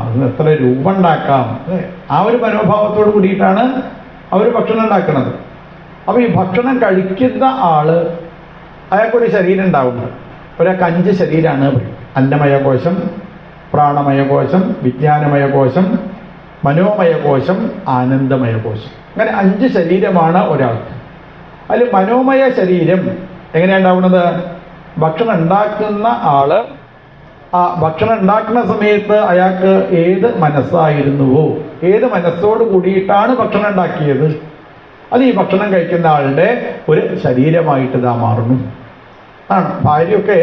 ഇതിന് എത്ര രൂപ ഉണ്ടാക്കാം, അല്ലേ? ആ ഒരു മനോഭാവത്തോട് കൂടിയിട്ടാണ് അവർ ഭക്ഷണം ഉണ്ടാക്കുന്നത്. അപ്പോൾ ഈ ഭക്ഷണം കഴിക്കുന്ന ആള് അയാൾക്കൊരു ശരീരം ഉണ്ടാവുന്നത്. ഒരാൾക്ക് 5 ശരീരമാണ് പറയും. അന്നമയകോശം, പ്രാണമയകോശം, വിജ്ഞാനമയകോശം, മനോമയകോശം, ആനന്ദമയകോശം. അങ്ങനെ 5 ശരീരമാണ് ഒരാൾക്ക്. അതിൽ മനോമയ ശരീരം എങ്ങനെയാണ് ഉണ്ടാവുന്നത്? ഭക്ഷണം ഉണ്ടാക്കുന്ന ആള് ഭക്ഷണം ഉണ്ടാക്കുന്ന സമയത്ത് അയാൾക്ക് ഏത് മനസ്സായിരുന്നുവോ, ഏത് മനസ്സോട് കൂടിയിട്ടാണ് ഭക്ഷണം ഉണ്ടാക്കിയത്, അത് ഈ ഭക്ഷണം കഴിക്കുന്ന ആളുടെ ഒരു ശരീരമായിട്ട് മാറുന്നു. ഭാര്യയൊക്കെ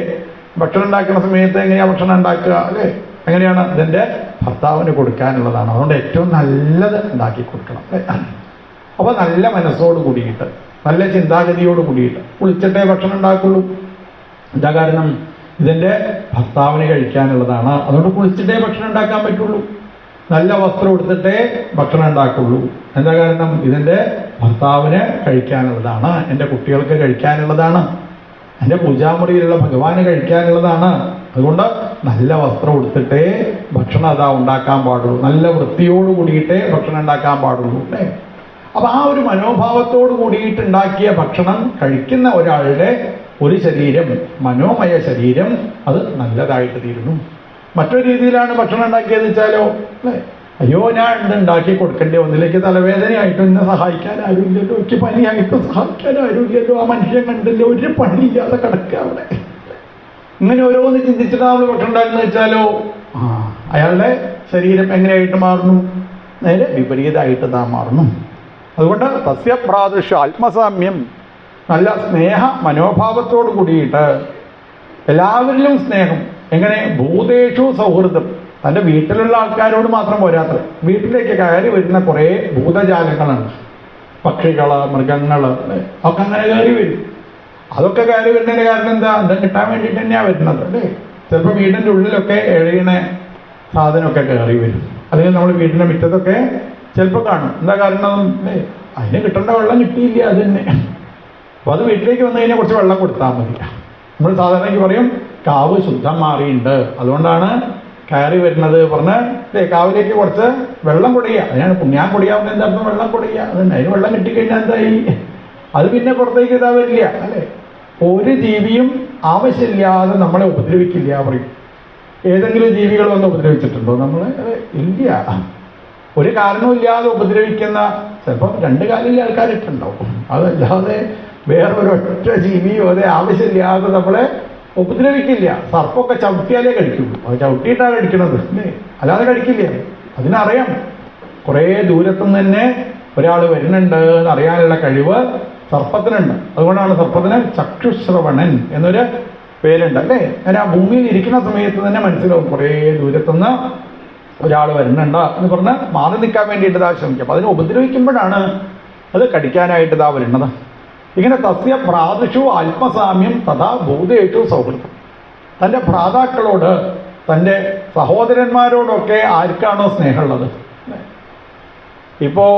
ഭക്ഷണം ഉണ്ടാക്കുന്ന സമയത്ത് എങ്ങനെയാണ് ഭക്ഷണം ഉണ്ടാക്കുക, അല്ലേ? എങ്ങനെയാണ്? ഇതിൻ്റെ ഭർത്താവിന് കൊടുക്കാനുള്ളതാണ്. അതുകൊണ്ട് ഏറ്റവും നല്ലത് ഉണ്ടാക്കി കൊടുക്കണം, അല്ലേ? അപ്പോൾ നല്ല മനസ്സോട് കൂടിയിട്ട്, നല്ല ചിന്താഗതിയോട് കൂടിയിട്ട് കുളിച്ചിട്ടേ ഭക്ഷണം ഉണ്ടാക്കുള്ളൂ. എന്താ കാരണം? ഇതിൻ്റെ ഭർത്താവിന് കഴിക്കാനുള്ളതാണ്. അതുകൊണ്ട് കുളിച്ചിട്ടേ ഭക്ഷണം ഉണ്ടാക്കാൻ പറ്റുള്ളൂ. നല്ല വസ്ത്രം എടുത്തിട്ടേ ഭക്ഷണം ഉണ്ടാക്കുള്ളൂ. എന്താ കാരണം? ഇതിൻ്റെ ഭർത്താവിന് കഴിക്കാനുള്ളതാണ്, എൻ്റെ കുട്ടികൾക്ക് കഴിക്കാനുള്ളതാണ്, എൻ്റെ പൂജാമുറിയിലുള്ള ഭഗവാന് കഴിക്കാനുള്ളതാണ്. അതുകൊണ്ട് നല്ല വസ്ത്രം എടുത്തിട്ടേ ഭക്ഷണം ഉണ്ടാക്കാൻ പാടുള്ളൂ. നല്ല വൃത്തിയോട് കൂടിയിട്ടേ ഭക്ഷണം ഉണ്ടാക്കാൻ പാടുള്ളൂ, അല്ലേ? അപ്പം ആ ഒരു മനോഭാവത്തോട് കൂടിയിട്ടുണ്ടാക്കിയ ഭക്ഷണം കഴിക്കുന്ന ഒരാളുടെ ഒരു ശരീരം, മനോമയ ശരീരം, അത് നല്ലതായിട്ട് തീരുന്നു. മറ്റൊരു രീതിയിലാണ് ഭക്ഷണം ഉണ്ടാക്കിയത് വെച്ചാലോ, അല്ലേ? അയ്യോ, ഞാൻ ഉണ്ടാക്കി കൊടുക്കേണ്ടി വന്നിലേക്ക് തലവേദനയായിട്ടും എന്നെ സഹായിക്കാൻ ആരുമില്ലല്ലോ, എനിക്ക് പനിയായിട്ടും സഹായിക്കാൻ ആരുമില്ലല്ലോ, ആ മനുഷ്യൻ കണ്ടില്ല, ഒരു പണിയില്ലാതെ കിടക്കുക അവിടെ. ഇങ്ങനെ ഓരോന്ന് ചിന്തിച്ചിട്ട് നമ്മൾ ഭക്ഷണം ഉണ്ടാക്കുന്ന വെച്ചാലോ, അയാളുടെ ശരീരം എങ്ങനെയായിട്ട് മാറുന്നു? നേരെ വിപരീതമായിട്ട് മാറുന്നു. അതുകൊണ്ട് സസ്യപ്രാദൃശ ആത്മസാമ്യം, നല്ല സ്നേഹ മനോഭാവത്തോട് കൂടിയിട്ട് എല്ലാവരിലും സ്നേഹം. എങ്ങനെ? ഭൂതേഷു സൗഹൃദം. തൻ്റെ വീട്ടിലുള്ള ആൾക്കാരോട് മാത്രം പോരാത്ര, വീട്ടിലേക്ക് കയറി വരുന്ന കുറേ ഭൂതജാലങ്ങളുണ്ട്. പക്ഷികൾ, മൃഗങ്ങൾ ഒക്കെ അങ്ങനെ കയറി വരും. അതൊക്കെ കയറി വരുന്നതിന് കാരണം എന്താ? അത് കിട്ടാൻ വേണ്ടിയിട്ട് തന്നെയാണ് വരുന്നത്, അല്ലേ? ചിലപ്പോൾ വീടിൻ്റെ ഉള്ളിലൊക്കെ എഴയണ സാധനമൊക്കെ കയറി വരും. അല്ലെങ്കിൽ നമ്മൾ വീടിൻ്റെ മുറ്റത്തൊക്കെ ചിലപ്പോൾ കാണും. എന്താ കാരണം? അതിന് കിട്ടേണ്ട വെള്ളം കിട്ടിയില്ല, അത് തന്നെ. അപ്പോൾ അത് വീട്ടിലേക്ക് വന്നു കഴിഞ്ഞാൽ കുറച്ച് വെള്ളം കൊടുത്താൽ മതി. നമ്മൾ സാധാരണയ്ക്ക് പറയും കാവ് ശുദ്ധം മാറിയിട്ടുണ്ട്, അതുകൊണ്ടാണ് കയറി വരുന്നത് പറഞ്ഞ്, കാവിലേക്ക് കുറച്ച് വെള്ളം കുടിയുക. അതിനാണ് പുണ്യാൻ കുടിയാവുന്ന എന്തായിരുന്നു? വെള്ളം കുടിയുക. അതന്നെ. അതിന് വെള്ളം കിട്ടിക്കഴിഞ്ഞാൽ എന്തായി? അത് പിന്നെ പുറത്തേക്ക് വരില്ല, അല്ലേ? ഒരു ജീവിയും ആവശ്യമില്ലാതെ നമ്മളെ ഉപദ്രവിക്കില്ല പറയും. ഏതെങ്കിലും ജീവികൾ വന്ന് ഉപദ്രവിച്ചിട്ടുണ്ടോ നമ്മളെ? ഇല്ല. ഒരു കാരണവുമില്ലാതെ ഉപദ്രവിക്കുന്ന ചിലപ്പോൾ 2 കാലിലെ ആൾക്കാരിട്ടുണ്ടാവും. അതല്ലാതെ വേറൊരൊറ്റ ജീവിയോ അതെ ആവശ്യമില്ലാതെ നമ്മളെ ഉപദ്രവിക്കില്ല. സർപ്പമൊക്കെ ചവിട്ടിയാലേ കഴിക്കുള്ളൂ. അത് ചവിട്ടിയിട്ടാണ് കഴിക്കണത്, അല്ലേ? അല്ലാതെ കഴിക്കില്ല. അതിനറിയാം കുറേ ദൂരത്തുനിന്ന് തന്നെ ഒരാൾ വരുന്നുണ്ട് എന്നറിയാനുള്ള കഴിവ് സർപ്പത്തിനുണ്ട്. അതുകൊണ്ടാണ് സർപ്പത്തിന് ചക്ഷുശ്രവണൻ എന്നൊരു പേരുണ്ട്, അല്ലേ? അങ്ങനെ ആ ഭൂമിയിൽ ഇരിക്കുന്ന സമയത്ത് തന്നെ മനസ്സിലാവും കുറേ ദൂരത്തുനിന്ന് ഒരാൾ വരുന്നുണ്ട് എന്ന് പറഞ്ഞ് മാറി നിൽക്കാൻ വേണ്ടിയിട്ട് ഇതാ ശ്രമിക്കും. അപ്പം അതിനെ ഉപദ്രവിക്കുമ്പോഴാണ് അത് കടിക്കാനായിട്ട് ഇതാ വരുന്നത്. ഇങ്ങനെ തസ്യ ഭ്രാതൃഷു ആത്മസാമ്യം തഥാ ഭൂതേഷു സൗഹൃദം. തൻ്റെ ഭ്രാതാക്കളോട്, തൻ്റെ സഹോദരന്മാരോടൊക്കെ ആർക്കാണോ സ്നേഹമുള്ളത്? ഇപ്പോൾ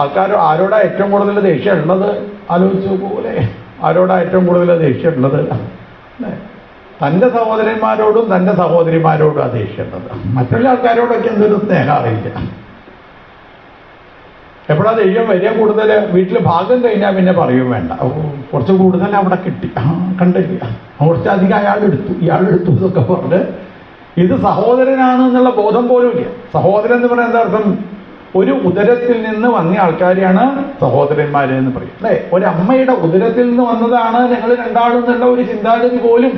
ആൾക്കാർ ആരോടാ ഏറ്റവും കൂടുതൽ ദേഷ്യം ഉള്ളത്? ആലോചിച്ച് പോലെ ആരോടാ ഏറ്റവും കൂടുതൽ ദേഷ്യം ഉള്ളത്? തൻ്റെ സഹോദരന്മാരോടും തൻ്റെ സഹോദരിമാരോടും ആ ദേഷ്യം ഉള്ളത്. മറ്റുള്ള ആൾക്കാരോടൊക്കെ എന്തൊരു സ്നേഹം അറിയില്ല. എപ്പോഴാ ദേഷ്യം വരിക കൂടുതൽ? വീട്ടിൽ ഭാഗം കഴിഞ്ഞാൽ പിന്നെ പറയും വേണ്ട, കുറച്ച് കൂടുതൽ അവിടെ കിട്ടി, കണ്ടില്ല, കുറച്ചധികം അയാളെടുത്തു ഇയാളെടുത്തു എന്നൊക്കെ പറഞ്ഞ് ഇത് സഹോദരനാണ് എന്നുള്ള ബോധം പോലും ഇല്ല. സഹോദരൻ എന്ന് പറയുന്ന എന്താ അർത്ഥം? ഒരു ഉദരത്തിൽ നിന്ന് വന്ന ആൾക്കാരെയാണ് സഹോദരന്മാർ എന്ന് പറയും, അല്ലേ? ഒരമ്മയുടെ ഉദരത്തിൽ നിന്ന് വന്നതാണ് ഞങ്ങൾ രണ്ടാളും എന്നുള്ള ഒരു ചിന്താഗതി പോലും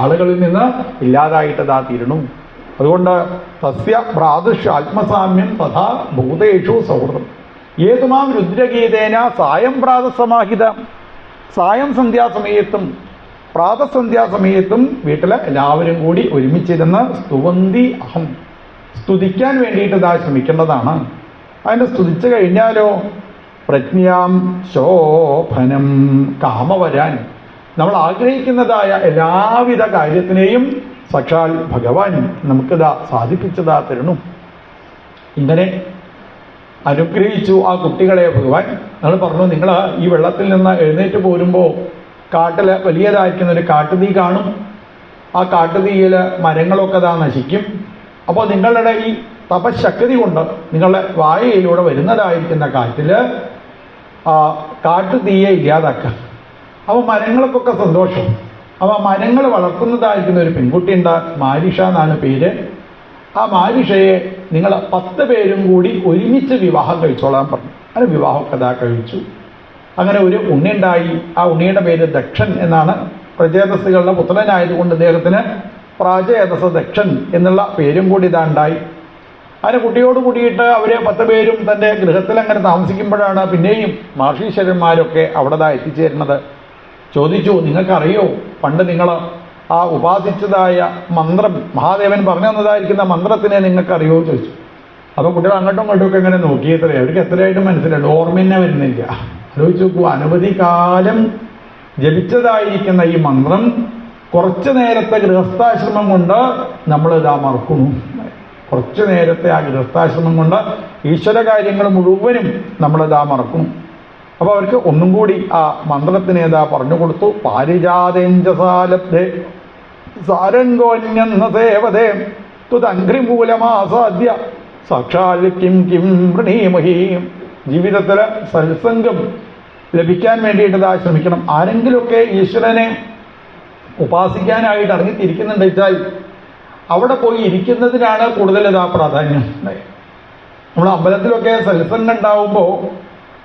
ആളുകളിൽ നിന്ന് ഇല്ലാതായിട്ടതാ തീരണു. അതുകൊണ്ട് സസ്യ ഭ്രാതൃഷ് ആത്മസാമ്യം തഥാ ഭൂതേഷു സൗഹൃദം. ഏതുമാം രുദ്രഗീതേന സായം പ്രാതസമാഹിത. സായം സന്ധ്യാസമയത്തും പ്രാതസന്ധ്യാസമയത്തും വീട്ടിൽ എല്ലാവരും കൂടി ഒരുമിച്ചിരുന്ന് സ്തുവന്തി അഹം, സ്തുതിക്കാൻ വേണ്ടിയിട്ട് ഇതാ ശ്രമിക്കേണ്ടതാണ്. അതിനെ സ്തുതിച്ചു കഴിഞ്ഞാലോ പ്രജ്ഞാം ശോഭനം, കാമ വരാൻ, നമ്മൾ ആഗ്രഹിക്കുന്നതായ എല്ലാവിധ കാര്യത്തിനെയും സാക്ഷാൽ ഭഗവാൻ നമുക്കിതാ സാധിപ്പിച്ചതാ തരണു. ഇങ്ങനെ അനുഗ്രഹിച്ചു ആ കുട്ടികളെ ഭഗവാൻ. നമ്മൾ പറഞ്ഞു, നിങ്ങൾ ഈ വെള്ളത്തിൽ നിന്ന് എഴുന്നേറ്റ് പോരുമ്പോൾ കാട്ടിൽ വലിയതായിരിക്കുന്ന ഒരു കാട്ടുതീ കാണും. ആ കാട്ടുതീയിൽ മരങ്ങളൊക്കെ ഇതാ നശിക്കും. അപ്പോൾ നിങ്ങളുടെ ഈ തപശക്തി കൊണ്ട് നിങ്ങളുടെ വായയിലൂടെ വരുന്നതായിരിക്കുന്ന കാറ്റിൽ ആ കാട്ടുതീയെ ഇല്ലാതാക്കുക. അപ്പോൾ മരങ്ങൾക്കൊക്കെ സന്തോഷം. അപ്പോൾ മരങ്ങൾ വളർത്തുന്നതായിരിക്കുന്ന ഒരു പെൺകുട്ടിയുണ്ട്, മാരിഷ എന്നാണ് പേര്. ആ മാരിഷയെ നിങ്ങൾ 10 പേരും കൂടി ഒരുമിച്ച് വിവാഹം കഴിച്ചോളാൻ പറഞ്ഞു. അങ്ങനെ വിവാഹമൊക്കെ ഇതാ കഴിച്ചു. അങ്ങനെ ഒരു ഉണ്ണിയുണ്ടായി. ആ ഉണ്ണിയുടെ പേര് ദക്ഷൻ എന്നാണ്. പ്രചേതസ്സുകളുടെ പുത്രനായതുകൊണ്ട് അദ്ദേഹത്തിന് പ്രാചേതസ ദക്ഷൻ എന്നുള്ള പേരും കൂടി ഇതാ ഉണ്ടായി. അങ്ങനെ കുട്ടിയോട് കൂടിയിട്ട് അവർ 10 പേരും തൻ്റെ ഗൃഹത്തിൽ അങ്ങനെ താമസിക്കുമ്പോഴാണ് പിന്നെയും മഹർഷീശ്വരന്മാരൊക്കെ അവിടെ എത്തിച്ചേരുന്നത്. ചോദിച്ചു, നിങ്ങൾക്കറിയോ പണ്ട് നിങ്ങൾ ആ ഉപാസിച്ചതായ മന്ത്രം, മഹാദേവൻ പറഞ്ഞു തന്നതായിരിക്കുന്ന മന്ത്രത്തിനെ നിങ്ങൾക്കറിയോ ചോദിച്ചു. അപ്പോൾ കുട്ടികൾ അങ്ങോട്ടും ഇങ്ങോട്ടും ഒക്കെ ഇങ്ങനെ നോക്കിയത്രേ. അവർക്ക് എത്രയായിട്ടും മനസ്സിലുണ്ട്, ഓർമ്മ തന്നെ വരുന്നില്ല. ആലോചിച്ച് നോക്കൂ, അനവധി കാലം ജപിച്ചതായിരിക്കുന്ന ഈ മന്ത്രം കുറച്ചു നേരത്തെ ഗൃഹസ്ഥാശ്രമം കൊണ്ട് നമ്മളിതാ മറക്കുന്നു. കുറച്ചു നേരത്തെ ആ ഗൃഹസ്ഥാശ്രമം കൊണ്ട് ഈശ്വര കാര്യങ്ങൾ മുഴുവനും നമ്മളിതാ മറക്കുന്നു. അപ്പോൾ അവർക്ക് ഒന്നും കൂടി ആ മന്ത്രത്തിനെ ഇതാ പറഞ്ഞു കൊടുത്തു. പാരിജാതേഞ്ചസാലബ്ധേ സാരംഗോന്യെന്ന സേവതേ തുതംഘ്രിമൂലമാസാദ്യ സാക്ഷാൽ കിം കിം വൃണീമഹീ. ജീവിതത്തിൽ സത്സംഗം ലഭിക്കാൻ വേണ്ടിയിട്ട് ഇതാ ശ്രമിക്കണം. ആരെങ്കിലുമൊക്കെ ഈശ്വരനെ ഉപാസിക്കാനായിട്ട് ഇറങ്ങിത്തിരിക്കുന്നുണ്ട് വെച്ചാൽ അവിടെ പോയി ഇരിക്കുന്നതിനാണ് കൂടുതൽ ഇതാ പ്രാധാന്യം. നമ്മൾ അമ്പലത്തിലൊക്കെ സത്സംഗം ഉണ്ടാവുമ്പോൾ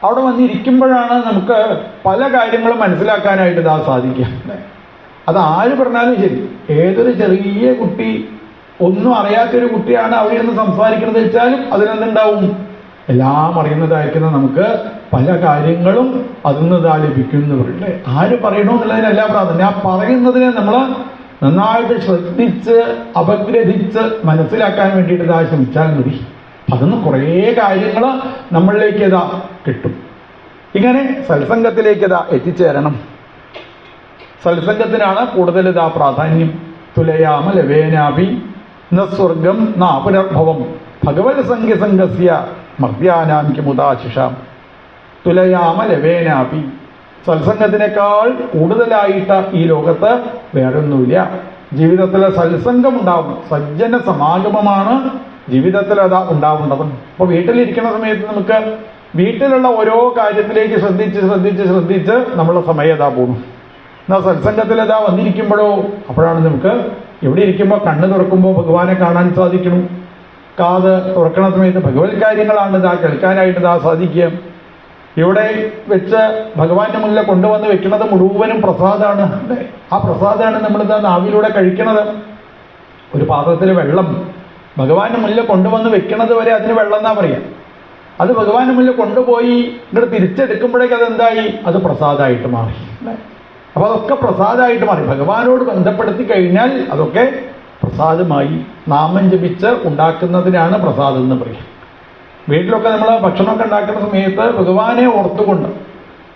അവിടെ വന്നിരിക്കുമ്പോഴാണ് നമുക്ക് പല കാര്യങ്ങളും മനസ്സിലാക്കാനായിട്ട് ഇതാ സാധിക്കുക. അത് ആര് പറഞ്ഞാലും ശരി, ഏതൊരു ചെറിയ കുട്ടി, ഒന്നും അറിയാത്തൊരു കുട്ടിയാണ് അവിടെ നിന്ന് സംസാരിക്കുന്നത് വെച്ചാലും അതിനെന്തുണ്ടാവും? എല്ലാം അറിയുന്നതായിരിക്കുന്ന നമുക്ക് പല കാര്യങ്ങളും അതിൽ നിന്ന് ഇതാ ലഭിക്കുന്നു. ആര് പറയണമെന്നുള്ളതിനല്ല പ്രാധാന്യം, ആ പറയുന്നതിനെ നമ്മൾ നന്നായിട്ട് ശ്രദ്ധിച്ച് അപഗ്രഥിച്ച് മനസ്സിലാക്കാൻ വേണ്ടിയിട്ട് ഇതാ ശ്രമിച്ചാൽ മതി. അതൊന്നും കുറേ കാര്യങ്ങൾ നമ്മളിലേക്ക് ഇതാ കിട്ടും. ഇങ്ങനെ സത്സംഗത്തിലേക്ക് ഇതാ എത്തിച്ചേരണം. സത്സംഗത്തിനാണ് കൂടുതൽ ഇതാ പ്രാധാന്യം. തുലയാമ ലവേനാഭി ന സ്വർഗം ന പുനർഭവം ഭഗവത് സംഘ്യസംഘസ്യ മർദ്യാനാം കിമുദാശിഷാം. തുലയാമ ലവേനാഭി, സത്സംഗത്തിനേക്കാൾ കൂടുതലായിട്ട് ഈ ലോകത്ത് വേറൊന്നുമില്ല. ജീവിതത്തിൽ സത്സംഗം ഉണ്ടാവും, സജ്ജന സമാഗമമാണ് ജീവിതത്തിൽ അതാ ഉണ്ടാവേണ്ടത്. അപ്പോൾ വീട്ടിലിരിക്കുന്ന സമയത്ത് നമുക്ക് വീട്ടിലുള്ള ഓരോ കാര്യത്തിലേക്ക് ശ്രദ്ധിച്ച് ശ്രദ്ധിച്ച് ശ്രദ്ധിച്ച് നമ്മളെ സമയം അതാ പോകും. എന്നാൽ സത്സംഗത്തിൽ അതാ വന്നിരിക്കുമ്പോഴോ, അപ്പോഴാണ് നമുക്ക് ഇവിടെ ഇരിക്കുമ്പോൾ കണ്ണ് തുറക്കുമ്പോൾ ഭഗവാനെ കാണാൻ സാധിക്കണം. കാത് തുറക്കണ സമയത്ത് ഭഗവത് കാര്യങ്ങളാണ് ഇതാ കേൾക്കാനായിട്ട് ഇതാ സാധിക്കുക. ഇവിടെ വെച്ച് ഭഗവാന്റെ മുന്നിൽ കൊണ്ടുവന്ന് വെക്കുന്നത് മുഴുവനും പ്രസാദമാണ്. ആ പ്രസാദമാണ് നമ്മളിതാ നാവിലൂടെ കഴിക്കണത്. ഒരു പാത്രത്തിൽ വെള്ളം ഭഗവാന്റെ മുന്നിൽ കൊണ്ടുവന്ന് വെക്കണത് വരെ അതിന് വെള്ളം എന്നാ പറയാം. അത് ഭഗവാന്റെ മുന്നിൽ കൊണ്ടുപോയി ഇങ്ങോട്ട് തിരിച്ചെടുക്കുമ്പോഴേക്ക് അതെന്തായി? അത് പ്രസാദമായിട്ട് മാറി. അപ്പോൾ അതൊക്കെ പ്രസാദമായിട്ട് മാറി. ഭഗവാനോട് ബന്ധപ്പെടുത്തി കഴിഞ്ഞാൽ അതൊക്കെ പ്രസാദമായി നാമം ജപിച്ച് ഉണ്ടാക്കുന്നതിനാണ് പ്രസാദം എന്ന് പറയും. വീട്ടിലൊക്കെ നമ്മൾ ഭക്ഷണമൊക്കെ ഉണ്ടാക്കുന്ന സമയത്ത് ഭഗവാനെ ഓർത്തുകൊണ്ട്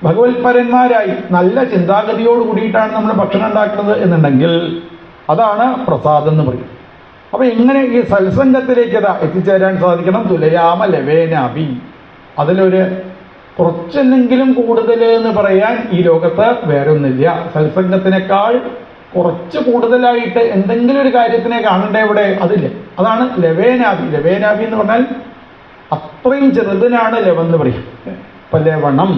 ഭഗവത്പരന്മാരായി നല്ല ചിന്താഗതിയോട് കൂടിയിട്ടാണ് നമ്മൾ ഭക്ഷണം ഉണ്ടാക്കുന്നത് എന്നുണ്ടെങ്കിൽ അതാണ് പ്രസാദം എന്ന് പറയും. അപ്പൊ എങ്ങനെ ഈ സത്സംഗത്തിലേക്ക് എത്തിച്ചേരാൻ സാധിക്കണം? തുലയാമ ലവേനാഭി. അതിലൊരു കുറച്ചെന്തെങ്കിലും കൂടുതൽ എന്ന് പറയാൻ ഈ ലോകത്ത് വേറെ ഒന്നില്ല. സത്സംഗത്തിനേക്കാൾ കുറച്ച് കൂടുതലായിട്ട് എന്തെങ്കിലും ഒരു കാര്യത്തിനെ കാണണ്ടേ ഇവിടെ? അതില്ല. അതാണ് ലവേനാഭി. ലവേനാഭി എന്ന് പറഞ്ഞാൽ അത്രയും ചെറുതിനാണ് ലവം എന്ന് പറയും. ഇപ്പൊ ലവണം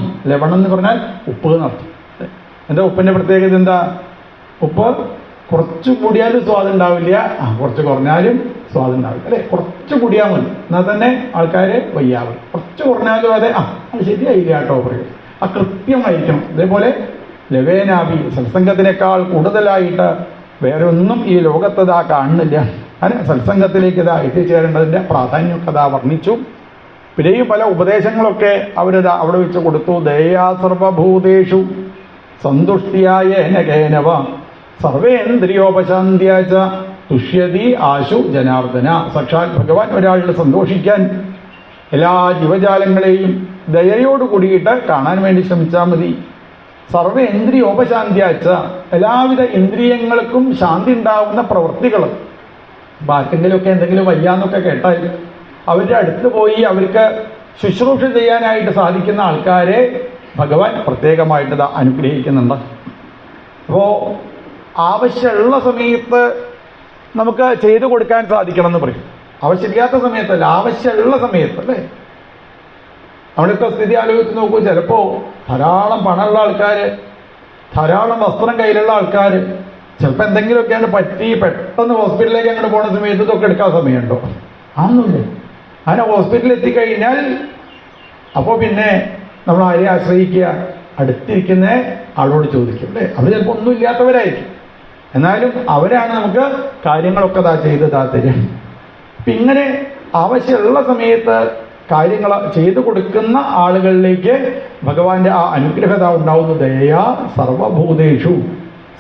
എന്ന് പറഞ്ഞാൽ ഉപ്പ് എന്നർത്ഥം. എന്താ ഉപ്പിന്റെ പ്രത്യേകത? എന്താ? ഉപ്പ് കുറച്ച് കൂടിയാലും സ്വാദ് ഉണ്ടാവില്ല, കുറച്ച് കുറഞ്ഞാലും സ്വാദ് ഉണ്ടാവില്ല, അല്ലെ? കുറച്ച് കൂടിയാൽ മതി, എന്നാൽ തന്നെ ആൾക്കാർ വയ്യാവും. കുറച്ച് കുറഞ്ഞാലും അതെ അത് ശരിയായില്ല കേട്ടോ പറയും. കൃത്യമായിരിക്കണം. അതേപോലെ ലവേനാഭി, സത്സംഗത്തിനേക്കാൾ കൂടുതലായിട്ട് വേറെ ഒന്നും ഈ ലോകത്ത് കാണുന്നില്ല. അങ്ങനെ സത്സംഗത്തിലേക്ക് എത്തിച്ചേരേണ്ടതിൻ്റെ പ്രാധാന്യമൊക്കെ വർണ്ണിച്ചു. പിന്നെയും പല ഉപദേശങ്ങളൊക്കെ അവിടെ വെച്ച് കൊടുത്തു. ദയാ സർവഭൂതേഷു സന്തുഷ്ടിയായ കേനവ സർവേന്ദ്രിയോപശാന്തിയാച്ച തുഷ്യതി ആശു ജനാർദ്ദന. സാക്ഷാൽ ഭഗവാൻ ഒരാളിൽ സന്തോഷിക്കാൻ എല്ലാ ജീവജാലങ്ങളെയും ദയയോട് കൂടിയിട്ട് കാണാൻ വേണ്ടി ശ്രമിച്ചാൽ മതി. സർവേന്ദ്രിയോപശാന്തിയാച്ച എല്ലാവിധ ഇന്ദ്രിയങ്ങൾക്കും ശാന്തി ഉണ്ടാവുന്ന പ്രവൃത്തികൾ. ആർക്കെങ്കിലുമൊക്കെ എന്തെങ്കിലും വയ്യാന്നൊക്കെ കേട്ടാൽ അവരുടെ അടുത്ത് പോയി അവർക്ക് ശുശ്രൂഷ ചെയ്യാനായിട്ട് സാധിക്കുന്ന ആൾക്കാരെ ഭഗവാൻ പ്രത്യേകമായിട്ട് അനുഗ്രഹിക്കുന്നുണ്ട്. അപ്പോൾ ആവശ്യമുള്ള സമയത്ത് നമുക്ക് ചെയ്തു കൊടുക്കാൻ സാധിക്കണം എന്ന് പറയും. ആവശ്യമില്ലാത്ത സമയത്തല്ല, ആവശ്യമുള്ള സമയത്ത്, അല്ലേ? നമ്മളിപ്പോൾ സ്ഥിതി ആലോചിച്ച് നോക്കൂ. ചിലപ്പോൾ ധാരാളം പണമുള്ള ആൾക്കാർ, ധാരാളം വസ്ത്രം കയ്യിലുള്ള ആൾക്കാർ, ചിലപ്പോൾ എന്തെങ്കിലുമൊക്കെയാണ് പറ്റി പെട്ടെന്ന് ഹോസ്പിറ്റലിലേക്ക് അങ്ങോട്ട് പോകുന്ന സമയത്ത് ഇതൊക്കെ എടുക്കാൻ സമയമുണ്ടോ? ആണെന്നില്ലേ? അങ്ങനെ ഹോസ്പിറ്റലിൽ എത്തിക്കഴിഞ്ഞാൽ അപ്പോൾ പിന്നെ നമ്മൾ ആരെ ആശ്രയിക്കുക? അടുത്തിരിക്കുന്ന ആളോട് ചോദിക്കും, അല്ലേ? അവർ ചിലപ്പോൾ ഒന്നുമില്ലാത്തവരായിരിക്കും, എന്നാലും അവരാണ് നമുക്ക് കാര്യങ്ങളൊക്കെ ചെയ്ത് തരും. അപ്പം ഇങ്ങനെ ആവശ്യമുള്ള സമയത്ത് കാര്യങ്ങൾ ചെയ്തു കൊടുക്കുന്ന ആളുകളിലേക്ക് ഭഗവാന്റെ ആ അനുഗ്രഹത ഉണ്ടാവുന്ന ദയാ സർവഭൂതേഷു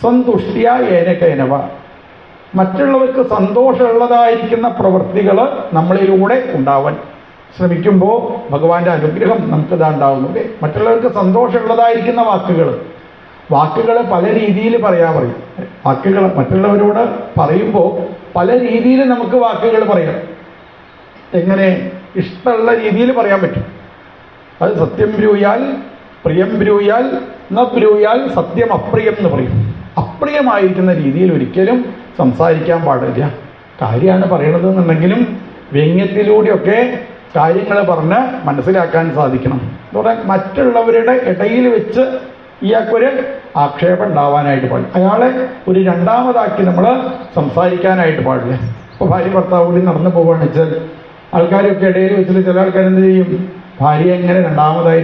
സന്തുഷ്ടിയ ഏനകേനവ. മറ്റുള്ളവർക്ക് സന്തോഷമുള്ളതായിരിക്കുന്ന പ്രവൃത്തികൾ നമ്മളിലൂടെ ഉണ്ടാവാൻ ശ്രമിക്കുമ്പോൾ ഭഗവാന്റെ അനുഗ്രഹം നമുക്കിതാ ഉണ്ടാവുന്നു. മറ്റുള്ളവർക്ക് സന്തോഷമുള്ളതായിരിക്കുന്ന വാക്കുകൾ പല രീതിയിൽ പറയും. വാക്കുകൾ മറ്റുള്ളവരോട് പറയുമ്പോൾ പല രീതിയിൽ നമുക്ക് വാക്കുകൾ പറയാം. എങ്ങനെ? ഇഷ്ടമുള്ള രീതിയിൽ പറയാൻ പറ്റും. അത് സത്യം ബ്രൂയാൽ പ്രിയം ബ്രൂയാൽ ന ബ്രൂയാൽ സത്യം അപ്രിയം എന്ന് പറയും. അപ്രിയമായിരിക്കുന്ന രീതിയിൽ ഒരിക്കലും സംസാരിക്കാൻ പാടില്ല. കാര്യമാണ് പറയണത് എന്നുണ്ടെങ്കിലും വ്യംഗ്യത്തിലൂടെയൊക്കെ കാര്യങ്ങൾ പറഞ്ഞ് മനസ്സിലാക്കാൻ സാധിക്കണം. അതുകൊണ്ട് മറ്റുള്ളവരുടെ ഇടയിൽ വെച്ച് ഇയാൾക്കൊരു ആക്ഷേപം ഉണ്ടാവാനായിട്ട് പാടില്ല. അയാളെ ഒരു രണ്ടാമതാക്കി നമ്മൾ സംസാരിക്കാനായിട്ട് പാടില്ല. ഇപ്പോൾ ഭാര്യ ഭർത്താവ് കൂടി നടന്നു പോവുകയാണെന്ന് വെച്ചാൽ ആൾക്കാരൊക്കെ ഇടയിൽ വെച്ചിട്ട് ചില ആൾക്കാരെന്ത് ചെയ്യും? ഭാര്യ എങ്ങനെ രണ്ടാമതായി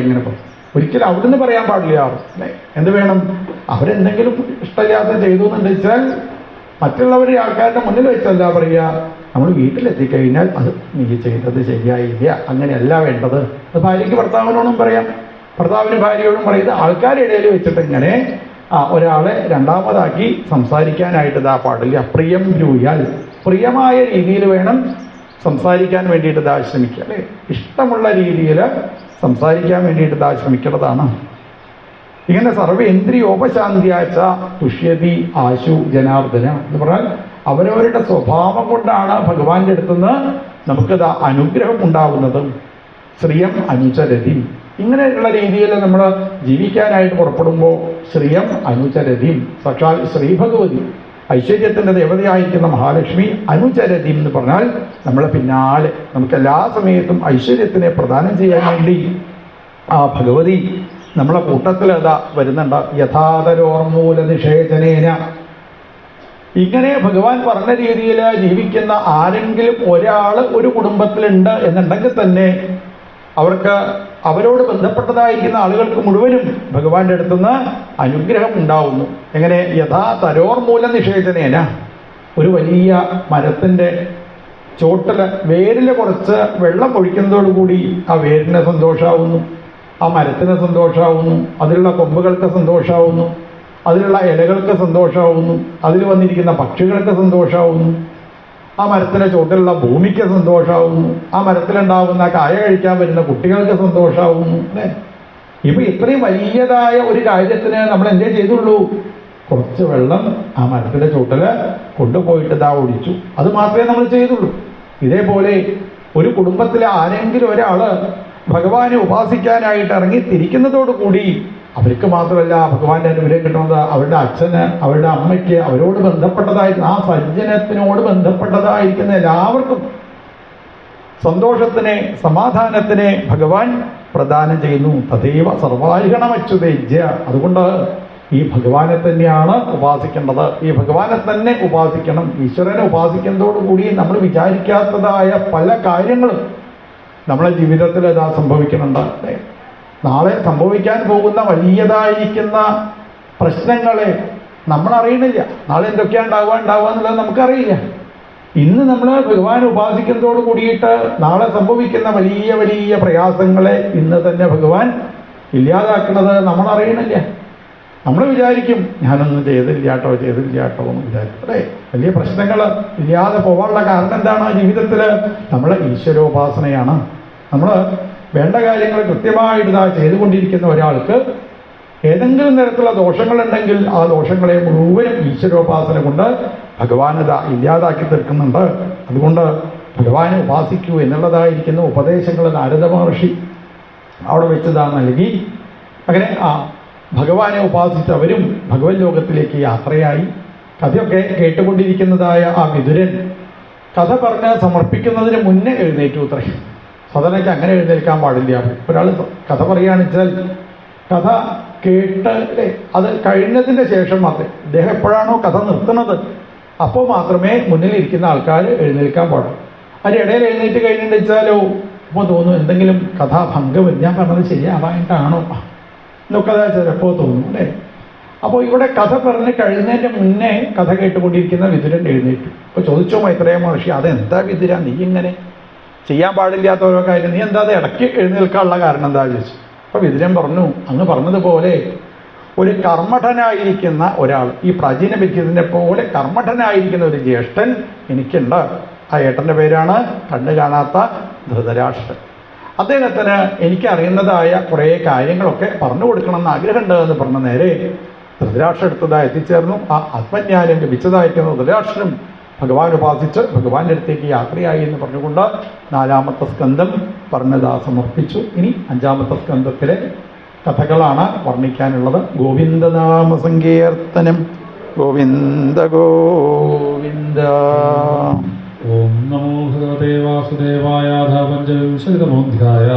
ഇങ്ങനെ പറയും. ഒരിക്കലും അവിടുന്ന് പറയാൻ പാടില്ല. അല്ലേ? എന്ത് വേണം? അവരെന്തെങ്കിലും ഇഷ്ടമില്ലാത്ത ചെയ്തു എന്നു വെച്ചാൽ മറ്റുള്ളവരെ ആൾക്കാരുടെ മുന്നിൽ വെച്ചല്ല പറയുക. നമ്മൾ വീട്ടിലെത്തിക്കഴിഞ്ഞാൽ അത് നീ ചെയ്തത് ശരിയായില്ല, അങ്ങനെയല്ല വേണ്ടത്. അത് ഭാര്യയ്ക്ക് ഭർത്താവിനോടും പറയാം, ഭർത്താവിന് ഭാര്യയോടും പറയുന്നത്. ആൾക്കാരുടെ ഇടയിൽ വെച്ചിട്ട് ഇങ്ങനെ ഒരാളെ രണ്ടാമതാക്കി സംസാരിക്കാനായിട്ട് പാടില്ല. പ്രിയം ബ്രൂയാൽ, പ്രിയമായ രീതിയിൽ വേണം സംസാരിക്കാൻ വേണ്ടിയിട്ട് ശ്രമിക്കുക, അല്ലേ? ഇഷ്ടമുള്ള രീതിയിൽ സംസാരിക്കാൻ വേണ്ടിയിട്ട് ശ്രമിക്കേണ്ടതാണ്. ഇങ്ങനെ സർവേന്ദ്രിയോപശാന്തിയാച്ച തുഷ്യതി ആശു ജനാർദ്ദന എന്ന് പറഞ്ഞാൽ അവരവരുടെ സ്വഭാവം കൊണ്ടാണ് ഭഗവാന്റെ അടുത്തുനിന്ന് നമുക്കിത് അനുഗ്രഹം ഉണ്ടാവുന്നത്. ശ്രിയം അനുചരതി, ഇങ്ങനെയുള്ള രീതിയിൽ നമ്മൾ ജീവിക്കാനായിട്ട് പുറപ്പെടുമ്പോൾ ശ്രിയം അനുചരതി, സാക്ഷാൽ ശ്രീഭഗവതി ഐശ്വര്യത്തിൻ്റെ ദേവതയായിരിക്കുന്ന മഹാലക്ഷ്മി അനുചരതി എന്ന് പറഞ്ഞാൽ നമ്മളെ പിന്നാലെ നമുക്ക് എല്ലാ സമയത്തും ഐശ്വര്യത്തിനെ പ്രദാനം ചെയ്യാൻ വേണ്ടി ആ ഭഗവതി നമ്മളെ കൂട്ടത്തിൽ വരുന്നുണ്ട്. യഥാതരോർമൂല നിഷേചനേന. ഇങ്ങനെ ഭഗവാൻ പറഞ്ഞ രീതിയിൽ ജീവിക്കുന്ന ആരെങ്കിലും ഒരാൾ ഒരു കുടുംബത്തിലുണ്ട് എന്നുണ്ടെങ്കിൽ തന്നെ അവരോട് ബന്ധപ്പെട്ടതായിരിക്കുന്ന ആളുകൾക്ക് മുഴുവനും ഭഗവാന്റെ അടുത്തുനിന്ന് അനുഗ്രഹം ഉണ്ടാവുന്നു. എങ്ങനെ? യഥാ തരോർമൂല നിഷേചനേന. ഒരു വലിയ മരത്തിൻ്റെ ചോട്ടിൽ വേരിൽ കുറച്ച് വെള്ളം ഒഴിക്കുന്നതോടുകൂടി ആ വേരിന് സന്തോഷമാവുന്നു, ആ മരത്തിന് സന്തോഷമാവുന്നു, അതിലുള്ള കൊമ്പുകൾക്ക് സന്തോഷമാവുന്നു. അതിലുള്ള ഇലകൾക്ക് സന്തോഷമാവുന്നു, അതിൽ വന്നിരിക്കുന്ന പക്ഷികൾക്ക് സന്തോഷമാവുന്നു, ആ മരത്തിലെ ചോട്ടിലുള്ള ഭൂമിക്ക് സന്തോഷമാവുന്നു, ആ മരത്തിലുണ്ടാവുന്ന കായ കഴിക്കാൻ വരുന്ന കുട്ടികൾക്ക് സന്തോഷമാവുന്നു. അല്ലേ? ഇപ്പൊ ഇത്രയും വലിയതായ ഒരു കാര്യത്തിന് നമ്മൾ എന്തേ ചെയ്തുള്ളൂ? കുറച്ച് വെള്ളം ആ മരത്തിലെ ചോട്ടില് കൊണ്ടുപോയിട്ട് ഇതാ ഒഴിച്ചു. അത് മാത്രമേ നമ്മൾ ചെയ്തുള്ളൂ. ഇതേപോലെ ഒരു കുടുംബത്തിലെ ആരെങ്കിലും ഒരാള് ഭഗവാനെ ഉപാസിക്കാനായിട്ട് ഇറങ്ങി തിരിക്കുന്നതോടുകൂടി അവർക്ക് മാത്രമല്ല ഭഗവാന്റെ അനുഗ്രഹം കിട്ടുന്നത് അവരുടെ അച്ഛന്, അവരുടെ അമ്മയ്ക്ക്, അവരോട് ബന്ധപ്പെട്ടതായിരിക്കും, ആ സജ്ജനത്തിനോട് ബന്ധപ്പെട്ടതായിരിക്കുന്ന എല്ലാവർക്കും സന്തോഷത്തിനെ, സമാധാനത്തിനെ ഭഗവാൻ പ്രദാനം ചെയ്യുന്നു. തദൈവ സർവാധികണമച്യുതേജ്യ. അതുകൊണ്ട് ഈ ഭഗവാനെ തന്നെയാണ് ഉപാസിക്കേണ്ടത്. ഈ ഭഗവാനെ തന്നെ ഉപാസിക്കണം. ഈശ്വരനെ ഉപാസിക്കുന്നതോടുകൂടി നമ്മൾ വിചാരിക്കാത്തതായ പല കാര്യങ്ങളും നമ്മളെ ജീവിതത്തിൽ ഇതാ സംഭവിക്കുന്നുണ്ട്. നാളെ സംഭവിക്കാൻ പോകുന്ന വലിയതായിരിക്കുന്ന പ്രശ്നങ്ങളെ നമ്മൾ അറിയണില്ല. നാളെ എന്തൊക്കെയാണ് ഉണ്ടാവുക എന്നുള്ളത് നമുക്കറിയില്ല. ഇന്ന് നമ്മൾ ഭഗവാൻ ഉപാസിക്കുന്നതോട് കൂടിയിട്ട് നാളെ സംഭവിക്കുന്ന വലിയ വലിയ പ്രയാസങ്ങളെ ഇന്ന് തന്നെ ഭഗവാൻ ഇല്ലാതാക്കുന്നത് നമ്മൾ അറിയണില്ല. നമ്മൾ വിചാരിക്കും ഞാനൊന്നും ചെയ്തില്ലാട്ടോ എന്ന് വിചാരിക്കും. അല്ലേ? വലിയ പ്രശ്നങ്ങൾ ഇല്ലാതെ പോകാനുള്ള കാരണം എന്താണ്? ജീവിതത്തിൽ നമ്മളെ ഈശ്വരോപാസനയാണ്. നമ്മൾ വേണ്ട കാര്യങ്ങൾ കൃത്യമായിട്ട് ഇതാ ചെയ്തുകൊണ്ടിരിക്കുന്ന ഒരാൾക്ക് ഏതെങ്കിലും തരത്തിലുള്ള ദോഷങ്ങളുണ്ടെങ്കിൽ ആ ദോഷങ്ങളെ മുഴുവനും ഈശ്വരോപാസന കൊണ്ട് ഭഗവാനത ഇല്ലാതാക്കി തീർക്കുന്നുണ്ട്. അതുകൊണ്ട് ഭഗവാനെ ഉപാസിക്കൂ എന്നുള്ളതായിരിക്കുന്ന ഉപദേശങ്ങൾ നാരദ മഹർഷി അവിടെ വെച്ചതാ നൽകി. അങ്ങനെ ഭഗവാനെ ഉപാസിച്ചവരും ഭഗവത് ലോകത്തിലേക്ക് യാത്രയായി. കഥയൊക്കെ കേട്ടുകൊണ്ടിരിക്കുന്നതായ ആ വിതുരൻ കഥ പറഞ്ഞ് സമർപ്പിക്കുന്നതിന് മുന്നേ എഴുന്നേറ്റു അത്രേ. സദനയ്ക്ക് അങ്ങനെ എഴുന്നേൽക്കാൻ പാടില്ല. ഒരാൾ കഥ പറയുകയാണെച്ചാൽ കഥ കേട്ട് അത് കഴിഞ്ഞതിൻ്റെ ശേഷം മാത്രമേ, ഇദ്ദേഹം എപ്പോഴാണോ കഥ നിർത്തുന്നത് അപ്പോൾ മാത്രമേ മുന്നിലിരിക്കുന്ന ആൾക്കാർ എഴുന്നേൽക്കാൻ പാടുള്ളൂ. അതിനിടയിൽ എഴുന്നേറ്റ് കഴിഞ്ഞിട്ട് വെച്ചാലോ അപ്പോൾ തോന്നും എന്തെങ്കിലും കഥാഭംഗം, ഞാൻ പറഞ്ഞത് ശരിയാവായിട്ടാണോ എന്നൊക്കെ ചിലപ്പോൾ തോന്നും. അല്ലേ? അപ്പോൾ ഇവിടെ കഥ പറഞ്ഞ് കഴിയുന്നതിൻ്റെ മുന്നേ കഥ കേട്ടുകൊണ്ടിരിക്കുന്ന വിതുരൻ എഴുന്നേറ്റു. അപ്പോൾ ചോദിച്ചോ മൈത്രേയ മഹർഷി, അതെന്താ വിതുര, നീ ഇങ്ങനെ ചെയ്യാൻ പാടില്ലാത്ത ഓരോ കാര്യം, നീ എന്താ അത് ഇടയ്ക്ക് എഴുന്നേൽക്കാനുള്ള കാരണം എന്താ ചോദിച്ചു. അപ്പോൾ വിതുരൻ പറഞ്ഞു, അങ്ങ് പറഞ്ഞതുപോലെ ഒരു കർമ്മഠനായിരിക്കുന്ന ഒരാൾ, ഈ പ്രാചീന വിദ്യതിനെ പോലെ കർമ്മഠനായിരിക്കുന്ന ഒരു ജ്യേഷ്ഠൻ എനിക്കുണ്ട്. ആ ഏട്ടൻ്റെ പേരാണ് കണ്ണു കാണാത്ത ധൃതരാഷ്ട്രൻ. അദ്ദേഹത്തിന് എനിക്കറിയുന്നതായ കുറേ കാര്യങ്ങളൊക്കെ പറഞ്ഞു കൊടുക്കണമെന്ന് ആഗ്രഹമുണ്ട് എന്ന് പറഞ്ഞ നേരെ ധൃതരാഷ്ട്രം എടുത്തതായി എത്തിച്ചേർന്നു. ആ ആത്മജ്ഞാനം ലഭിച്ചതായിരിക്കുന്ന ധൃതരാഷ്ട്രം ഭഗവാൻ ഉപാസിച്ച് ഭഗവാന്റെ അടുത്തേക്ക് യാത്രയായി എന്ന് പറഞ്ഞുകൊണ്ട് 4-ാമത്തെ സ്കന്ധം പറഞ്ഞതാ സമർപ്പിച്ചു. ഇനി 5-ാമത്തെ സ്കന്ധത്തിലെ കഥകളാണ് വർണ്ണിക്കാനുള്ളത്. ഗോവിന്ദനാമ സങ്കീർത്തനം. ഗോവിന്ദ ഗോവിന്ദ. ഓം നമോ ഭഗവതേ വാസുദേവായ. 15-ാമോധ്യായ.